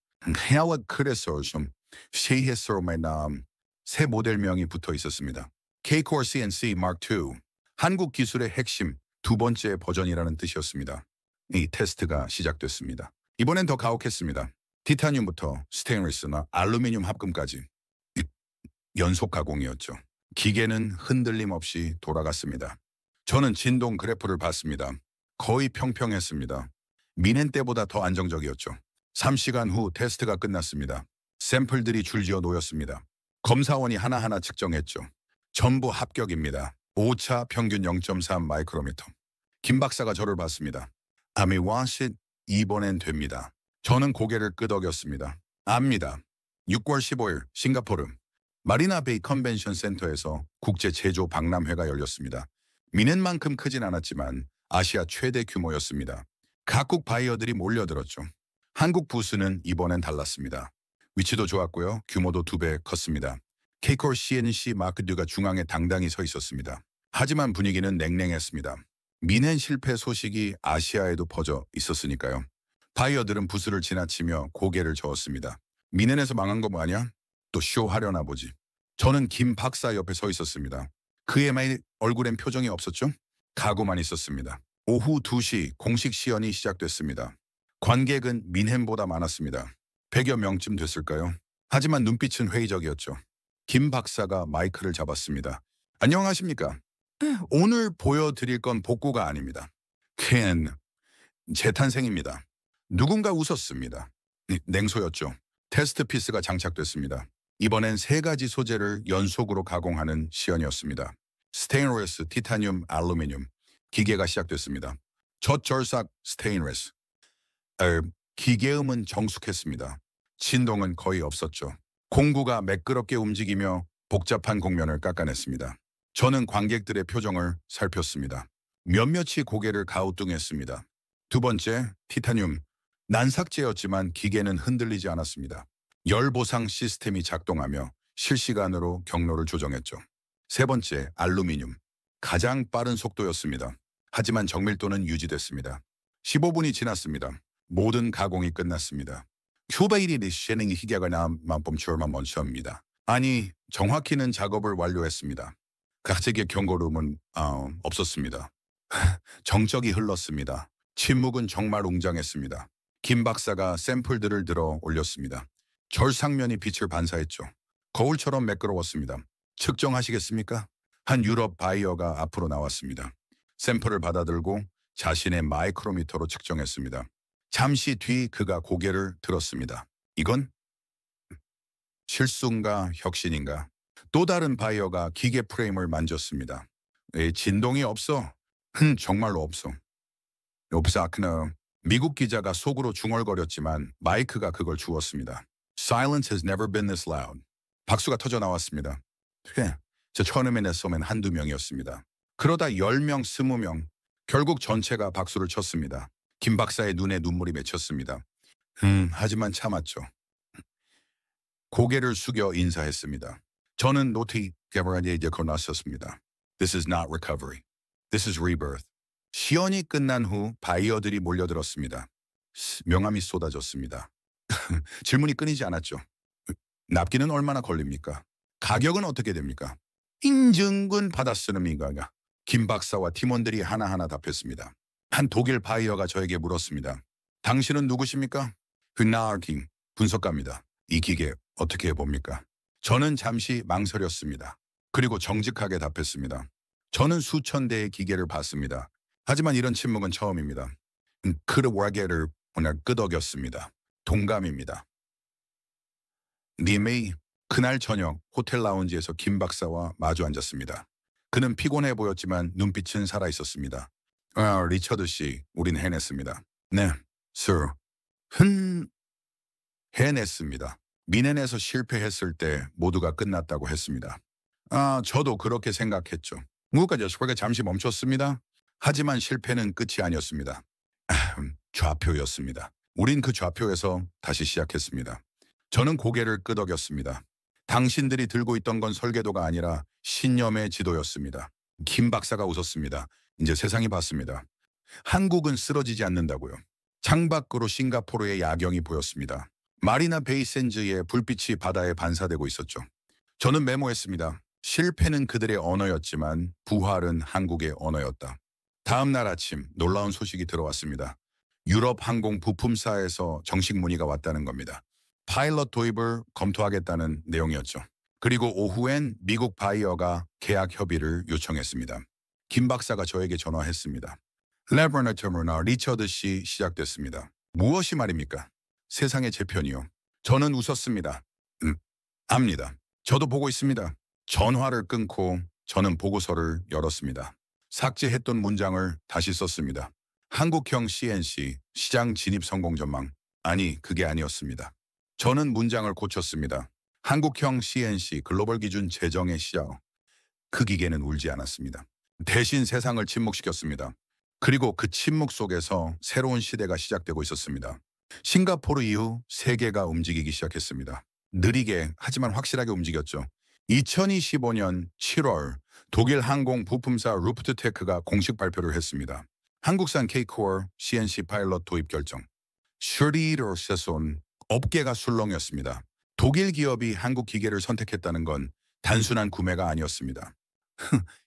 해와 그래서 좀 시해서만 새 모델명이 붙어 있었습니다. K-Core CNC Mark II. 한국 기술의 핵심 두 번째 버전이라는 뜻이었습니다. 이 테스트가 시작됐습니다. 이번엔 더 가혹했습니다. 티타늄부터 스테인리스나 알루미늄 합금까지 연속 가공이었죠. 기계는 흔들림 없이 돌아갔습니다. 저는 진동 그래프를 봤습니다. 거의 평평했습니다. 미넨 때보다 더 안정적이었죠. 3시간 후 테스트가 끝났습니다. 샘플들이 줄지어 놓였습니다. 검사원이 하나하나 측정했죠. 전부 합격입니다. 오차 평균 0.3 마이크로미터. 김 박사가 저를 봤습니다. 아미와시 이번엔 됩니다. 저는 고개를 끄덕였습니다. 압니다. 6월 15일 싱가포르 마리나 베이 컨벤션 센터에서 국제 제조 박람회가 열렸습니다. 미넨만큼 크진 않았지만 아시아 최대 규모였습니다. 각국 바이어들이 몰려들었죠. 한국 부스는 이번엔 달랐습니다. 위치도 좋았고요. 규모도 2배 컸습니다. K-Core CNC 마크 II가 중앙에 당당히 서 있었습니다. 하지만 분위기는 냉랭했습니다. 미넨 실패 소식이 아시아에도 퍼져 있었으니까요. 바이어들은 부스를 지나치며 고개를 저었습니다. 미넨에서 망한 거 뭐 아니야? 또 쇼하려나 보지. 저는 김 박사 옆에 서 있었습니다. 그의 얼굴엔 표정이 없었죠? 각오만 있었습니다. 오후 2시 공식 시연이 시작됐습니다. 관객은 미넨보다 많았습니다. 100여 명쯤 됐을까요? 하지만 눈빛은 회의적이었죠. 김 박사가 마이크를 잡았습니다. 안녕하십니까? 오늘 보여드릴 건 복구가 아닙니다. 캔 재탄생입니다. 누군가 웃었습니다. 냉소였죠. 테스트 피스가 장착됐습니다. 이번엔 3가지 소재를 연속으로 가공하는 시연이었습니다. 스테인리스, 티타늄, 알루미늄. 기계가 시작됐습니다. 젖절삭 스테인리스. 기계음은 정숙했습니다. 진동은 거의 없었죠. 공구가 매끄럽게 움직이며 복잡한 곡면을 깎아냈습니다. 저는 관객들의 표정을 살폈습니다. 몇몇이 고개를 가우뚱했습니다. 2번째, 티타늄. 난삭제였지만 기계는 흔들리지 않았습니다. 열 보상 시스템이 작동하며 실시간으로 경로를 조정했죠. 3번째, 알루미늄. 가장 빠른 속도였습니다. 하지만 정밀도는 유지됐습니다. 15분이 지났습니다. 모든 가공이 끝났습니다. 휴바일이 시행이 기계가 나만 멈추어만 멈춰입니다. 아니, 정확히는 작업을 완료했습니다. 각색의 경고음은 없었습니다. 정적이 흘렀습니다. 침묵은 정말 웅장했습니다. 김 박사가 샘플들을 들어 올렸습니다. 절상면이 빛을 반사했죠. 거울처럼 매끄러웠습니다. 측정하시겠습니까? 한 유럽 바이어가 앞으로 나왔습니다. 샘플을 받아들고 자신의 마이크로미터로 측정했습니다. 잠시 뒤 그가 고개를 들었습니다. 이건 실수인가 혁신인가? 또 다른 바이어가 기계 프레임을 만졌습니다. 진동이 없어. 정말로 없어. 없사크너. 미국 기자가 속으로 중얼거렸지만 마이크가 그걸 주었습니다. Silence has never been this loud. 박수가 터져 나왔습니다. 저 처음에 냈으면 한두 명이었습니다. 그러다 10명, 20명. 결국 전체가 박수를 쳤습니다. 김 박사의 눈에 눈물이 맺혔습니다. 하지만 참았죠. 고개를 숙여 인사했습니다. 저는 노티 게버라디에 나섰습니다. This is not recovery. This is rebirth. 시연이 끝난 후 바이어들이 몰려들었습니다. 명함이 쏟아졌습니다. 질문이 끊이지 않았죠. 납기는 얼마나 걸립니까? 가격은 어떻게 됩니까? 인증군 받아 쓰는 민가가. 김 박사와 팀원들이 하나하나 답했습니다. 한 독일 바이어가 저에게 물었습니다. 당신은 누구십니까? 나르킹 분석가입니다. 이 기계 어떻게 해봅니까? 저는 잠시 망설였습니다. 그리고 정직하게 답했습니다. 저는 수천 대의 기계를 봤습니다. 하지만 이런 침묵은 처음입니다. 크르와게를 오늘 끄덕였습니다. 동감입니다. 님이 그날 저녁 호텔 라운지에서 김 박사와 마주 앉았습니다. 그는 피곤해 보였지만 눈빛은 살아있었습니다. 리처드 씨, 우린 해냈습니다. 네, sir. 해냈습니다. 미넨에서 실패했을 때 모두가 끝났다고 했습니다. 저도 그렇게 생각했죠. 무까지 소리가 잠시 멈췄습니다. 하지만 실패는 끝이 아니었습니다. 좌표였습니다. 우린 그 좌표에서 다시 시작했습니다. 저는 고개를 끄덕였습니다. 당신들이 들고 있던 건 설계도가 아니라 신념의 지도였습니다. 김 박사가 웃었습니다. 이제 세상이 봤습니다. 한국은 쓰러지지 않는다고요. 창밖으로 싱가포르의 야경이 보였습니다. 마리나 베이샌즈의 불빛이 바다에 반사되고 있었죠. 저는 메모했습니다. 실패는 그들의 언어였지만 부활은 한국의 언어였다. 다음 날 아침 놀라운 소식이 들어왔습니다. 유럽 항공 부품사에서 정식 문의가 왔다는 겁니다. 파일럿 도입을 검토하겠다는 내용이었죠. 그리고 오후엔 미국 바이어가 계약 협의를 요청했습니다. 김 박사가 저에게 전화했습니다. 레버너 터미널 리처드 씨 시작됐습니다. 무엇이 말입니까? 세상의 제 편이요. 저는 웃었습니다. 압니다. 저도 보고 있습니다. 전화를 끊고 저는 보고서를 열었습니다. 삭제했던 문장을 다시 썼습니다. 한국형 CNC 시장 진입 성공 전망. 아니, 그게 아니었습니다. 저는 문장을 고쳤습니다. 한국형 CNC 글로벌 기준 제정의 시작. 그 기계는 울지 않았습니다. 대신 세상을 침묵시켰습니다. 그리고 그 침묵 속에서 새로운 시대가 시작되고 있었습니다. 싱가포르 이후 세계가 움직이기 시작했습니다. 느리게 하지만 확실하게 움직였죠. 2025년 7월 독일 항공 부품사 루프트테크가 공식 발표를 했습니다. 한국산 K-Core CNC 파일럿 도입 결정. 슈리더 세손 업계가 술렁였습니다. 독일 기업이 한국 기계를 선택했다는 건 단순한 구매가 아니었습니다.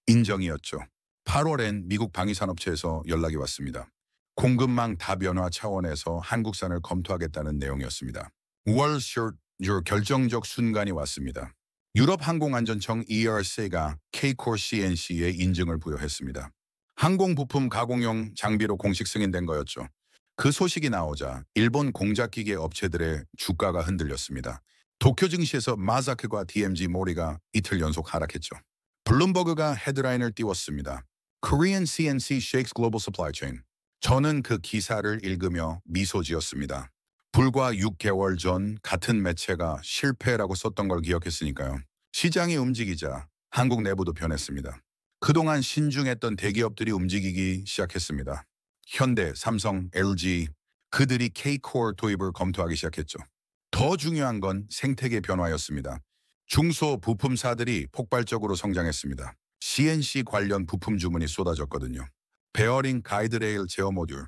인정이었죠. 8월엔 미국 방위산업체에서 연락이 왔습니다. 공급망 다변화 차원에서 한국산을 검토하겠다는 내용이었습니다. 월쇼트 결정적 순간이 왔습니다. 유럽항공안전청 ERC가 Kcore CNC에 인증을 부여했습니다. 항공부품 가공용 장비로 공식 승인된 거였죠. 그 소식이 나오자 일본 공작기계 업체들의 주가가 흔들렸습니다. 도쿄 증시에서 마자크와 DMG 모리가 이틀 연속 하락했죠. 블룸버그가 헤드라인을 띄웠습니다. Korean CNC shakes global supply chain. 저는 그 기사를 읽으며 미소 지었습니다. 불과 6개월 전 같은 매체가 실패라고 썼던 걸 기억했으니까요. 시장이 움직이자 한국 내부도 변했습니다. 그동안 신중했던 대기업들이 움직이기 시작했습니다. 현대, 삼성, LG, 그들이 K-Core 도입을 검토하기 시작했죠. 더 중요한 건 생태계 변화였습니다. 중소 부품사들이 폭발적으로 성장했습니다. CNC 관련 부품 주문이 쏟아졌거든요. 베어링, 가이드레일, 제어 모듈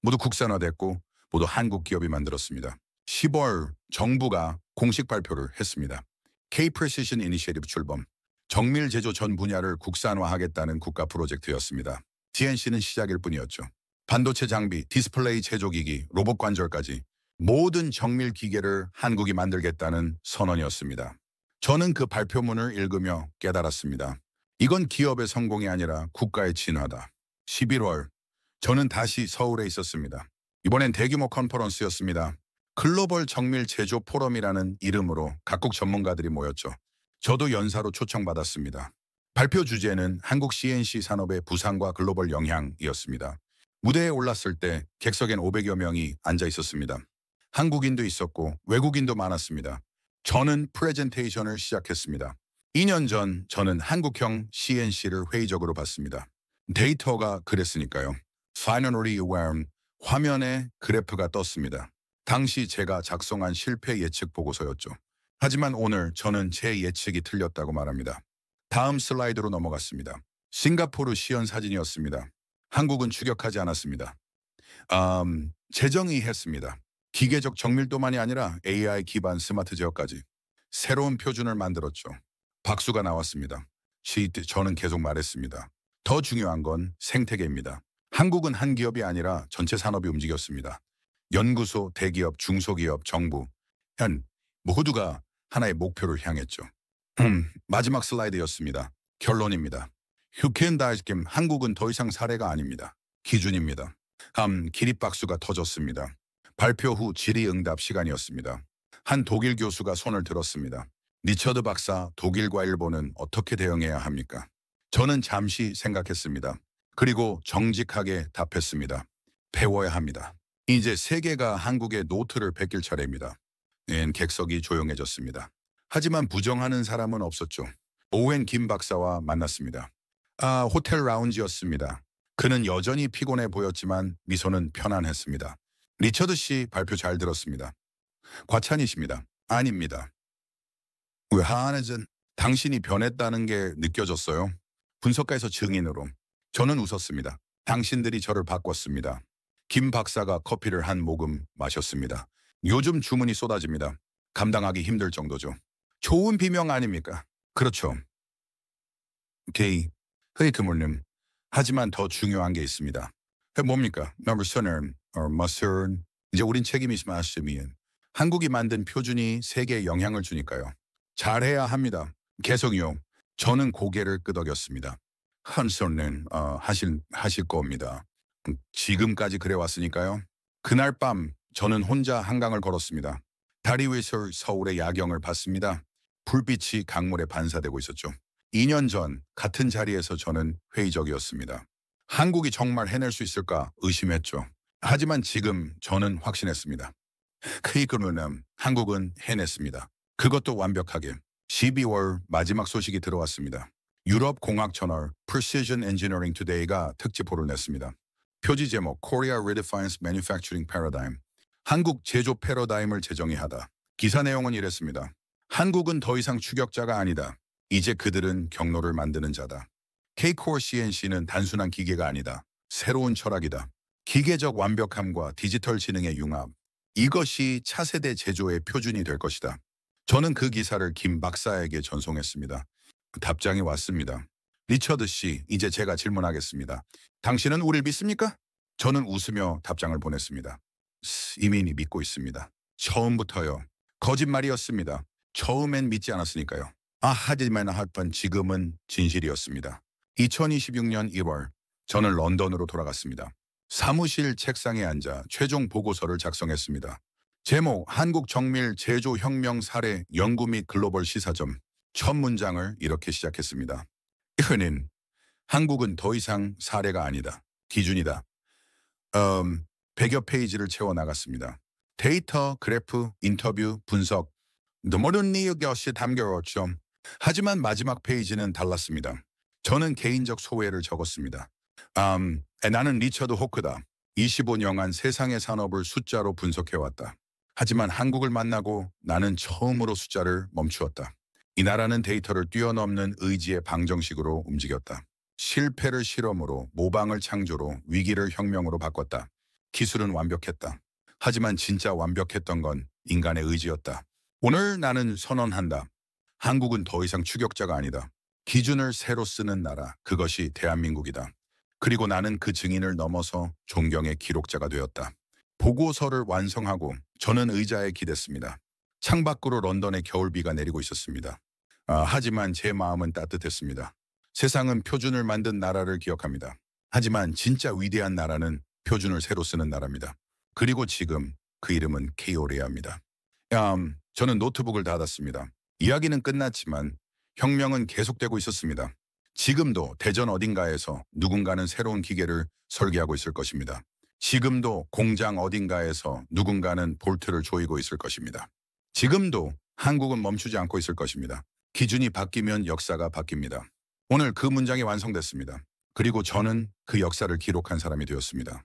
모두 국산화됐고 모두 한국 기업이 만들었습니다. 10월 정부가 공식 발표를 했습니다. K-Precision Initiative 출범. 정밀 제조 전 분야를 국산화하겠다는 국가 프로젝트였습니다. CNC는 시작일 뿐이었죠. 반도체 장비, 디스플레이 제조기기, 로봇 관절까지 모든 정밀 기계를 한국이 만들겠다는 선언이었습니다. 저는 그 발표문을 읽으며 깨달았습니다. 이건 기업의 성공이 아니라 국가의 진화다. 11월, 저는 다시 서울에 있었습니다. 이번엔 대규모 컨퍼런스였습니다. 글로벌 정밀 제조 포럼이라는 이름으로 각국 전문가들이 모였죠. 저도 연사로 초청받았습니다. 발표 주제는 한국 CNC 산업의 부상과 글로벌 영향이었습니다. 무대에 올랐을 때 객석엔 500여 명이 앉아 있었습니다. 한국인도 있었고 외국인도 많았습니다. 저는 프레젠테이션을 시작했습니다. 2년 전 저는 한국형 CNC를 회의적으로 봤습니다. 데이터가 그랬으니까요. Finally aware, 화면에 그래프가 떴습니다. 당시 제가 작성한 실패 예측 보고서였죠. 하지만 오늘 저는 제 예측이 틀렸다고 말합니다. 다음 슬라이드로 넘어갔습니다. 싱가포르 시연 사진이었습니다. 한국은 추격하지 않았습니다. 재정의했습니다. 기계적 정밀도만이 아니라 AI 기반 스마트 제어까지 새로운 표준을 만들었죠. 박수가 나왔습니다. 저는 계속 말했습니다. 더 중요한 건 생태계입니다. 한국은 한 기업이 아니라 전체 산업이 움직였습니다. 연구소, 대기업, 중소기업, 정부, 현 모두가 하나의 목표를 향했죠. 마지막 슬라이드였습니다. 결론입니다. 휴켄다이스김 한국은 더 이상 사례가 아닙니다. 기준입니다. 기립박수가 터졌습니다. 발표 후 질의응답 시간이었습니다. 한 독일 교수가 손을 들었습니다. 리처드 박사, 독일과 일본은 어떻게 대응해야 합니까? 저는 잠시 생각했습니다. 그리고 정직하게 답했습니다. 배워야 합니다. 이제 세계가 한국의 노트를 베낄 차례입니다. 객석이 조용해졌습니다. 하지만 부정하는 사람은 없었죠. 오웬 김 박사와 만났습니다. 호텔 라운지였습니다. 그는 여전히 피곤해 보였지만 미소는 편안했습니다. 리처드 씨 발표 잘 들었습니다. 과찬이십니다. 아닙니다. 왜 하안해전 당신이 변했다는 게 느껴졌어요? 분석가에서 증인으로. 저는 웃었습니다. 당신들이 저를 바꿨습니다. 김 박사가 커피를 한 모금 마셨습니다. 요즘 주문이 쏟아집니다. 감당하기 힘들 정도죠. 좋은 비명 아닙니까? 그렇죠. 오케이. 회의트물님. 하지만 더 중요한 게 있습니다. 뭡니까? 넘버서는 머스른. 이제 우린 책임이 있으면 한국이 만든 표준이 세계에 영향을 주니까요. 잘해야 합니다. 계속요. 저는 고개를 끄덕였습니다. 한손은 하실 겁니다. 지금까지 그래왔으니까요. 그날 밤 저는 혼자 한강을 걸었습니다. 다리 위에서 서울의 야경을 봤습니다. 불빛이 강물에 반사되고 있었죠. 2년 전 같은 자리에서 저는 회의적이었습니다. 한국이 정말 해낼 수 있을까 의심했죠. 하지만 지금 저는 확신했습니다. 그 이끌어는 한국은 해냈습니다. 그것도 완벽하게. 12월 마지막 소식이 들어왔습니다. 유럽 공학 저널 Precision Engineering Today가 특집호를 냈습니다. 표지 제목 Korea Redefines Manufacturing Paradigm. 한국 제조 패러다임을 재정의하다. 기사 내용은 이랬습니다. 한국은 더 이상 추격자가 아니다. 이제 그들은 경로를 만드는 자다. K-Core CNC는 단순한 기계가 아니다. 새로운 철학이다. 기계적 완벽함과 디지털 지능의 융합. 이것이 차세대 제조의 표준이 될 것이다. 저는 그 기사를 김 박사에게 전송했습니다. 답장이 왔습니다. 리처드 씨, 이제 제가 질문하겠습니다. 당신은 우리를 믿습니까? 저는 웃으며 답장을 보냈습니다. 이미 믿고 있습니다. 처음부터요. 거짓말이었습니다. 처음엔 믿지 않았으니까요. 하지만 지금은 진실이었습니다. 2026년 1월 저는 런던으로 돌아갔습니다. 사무실 책상에 앉아 최종 보고서를 작성했습니다. 제목 한국 정밀 제조혁명 사례 연구 및 글로벌 시사점. 첫 문장을 이렇게 시작했습니다. 이거는 한국은 더 이상 사례가 아니다. 기준이다. 100여 페이지를 채워나갔습니다. 데이터, 그래프, 인터뷰, 분석, 모든 것이 담겨있죠. 하지만 마지막 페이지는 달랐습니다. 저는 개인적 소회를 적었습니다. 나는 리처드 호크다. 25년간 세상의 산업을 숫자로 분석해왔다. 하지만 한국을 만나고 나는 처음으로 숫자를 멈추었다. 이 나라는 데이터를 뛰어넘는 의지의 방정식으로 움직였다. 실패를 실험으로, 모방을 창조로, 위기를 혁명으로 바꿨다. 기술은 완벽했다. 하지만 진짜 완벽했던 건 인간의 의지였다. 오늘 나는 선언한다. 한국은 더 이상 추격자가 아니다. 기준을 새로 쓰는 나라, 그것이 대한민국이다. 그리고 나는 그 증인을 넘어서 존경의 기록자가 되었다. 보고서를 완성하고 저는 의자에 기댔습니다. 창밖으로 런던의 겨울비가 내리고 있었습니다. 하지만 제 마음은 따뜻했습니다. 세상은 표준을 만든 나라를 기억합니다. 하지만 진짜 위대한 나라는 표준을 새로 쓰는 나라입니다. 그리고 지금 그 이름은 케이오레아입니다. 저는 노트북을 닫았습니다. 이야기는 끝났지만 혁명은 계속되고 있었습니다. 지금도 대전 어딘가에서 누군가는 새로운 기계를 설계하고 있을 것입니다. 지금도 공장 어딘가에서 누군가는 볼트를 조이고 있을 것입니다. 지금도 한국은 멈추지 않고 있을 것입니다. 기준이 바뀌면 역사가 바뀝니다. 오늘 그 문장이 완성됐습니다. 그리고 저는 그 역사를 기록한 사람이 되었습니다.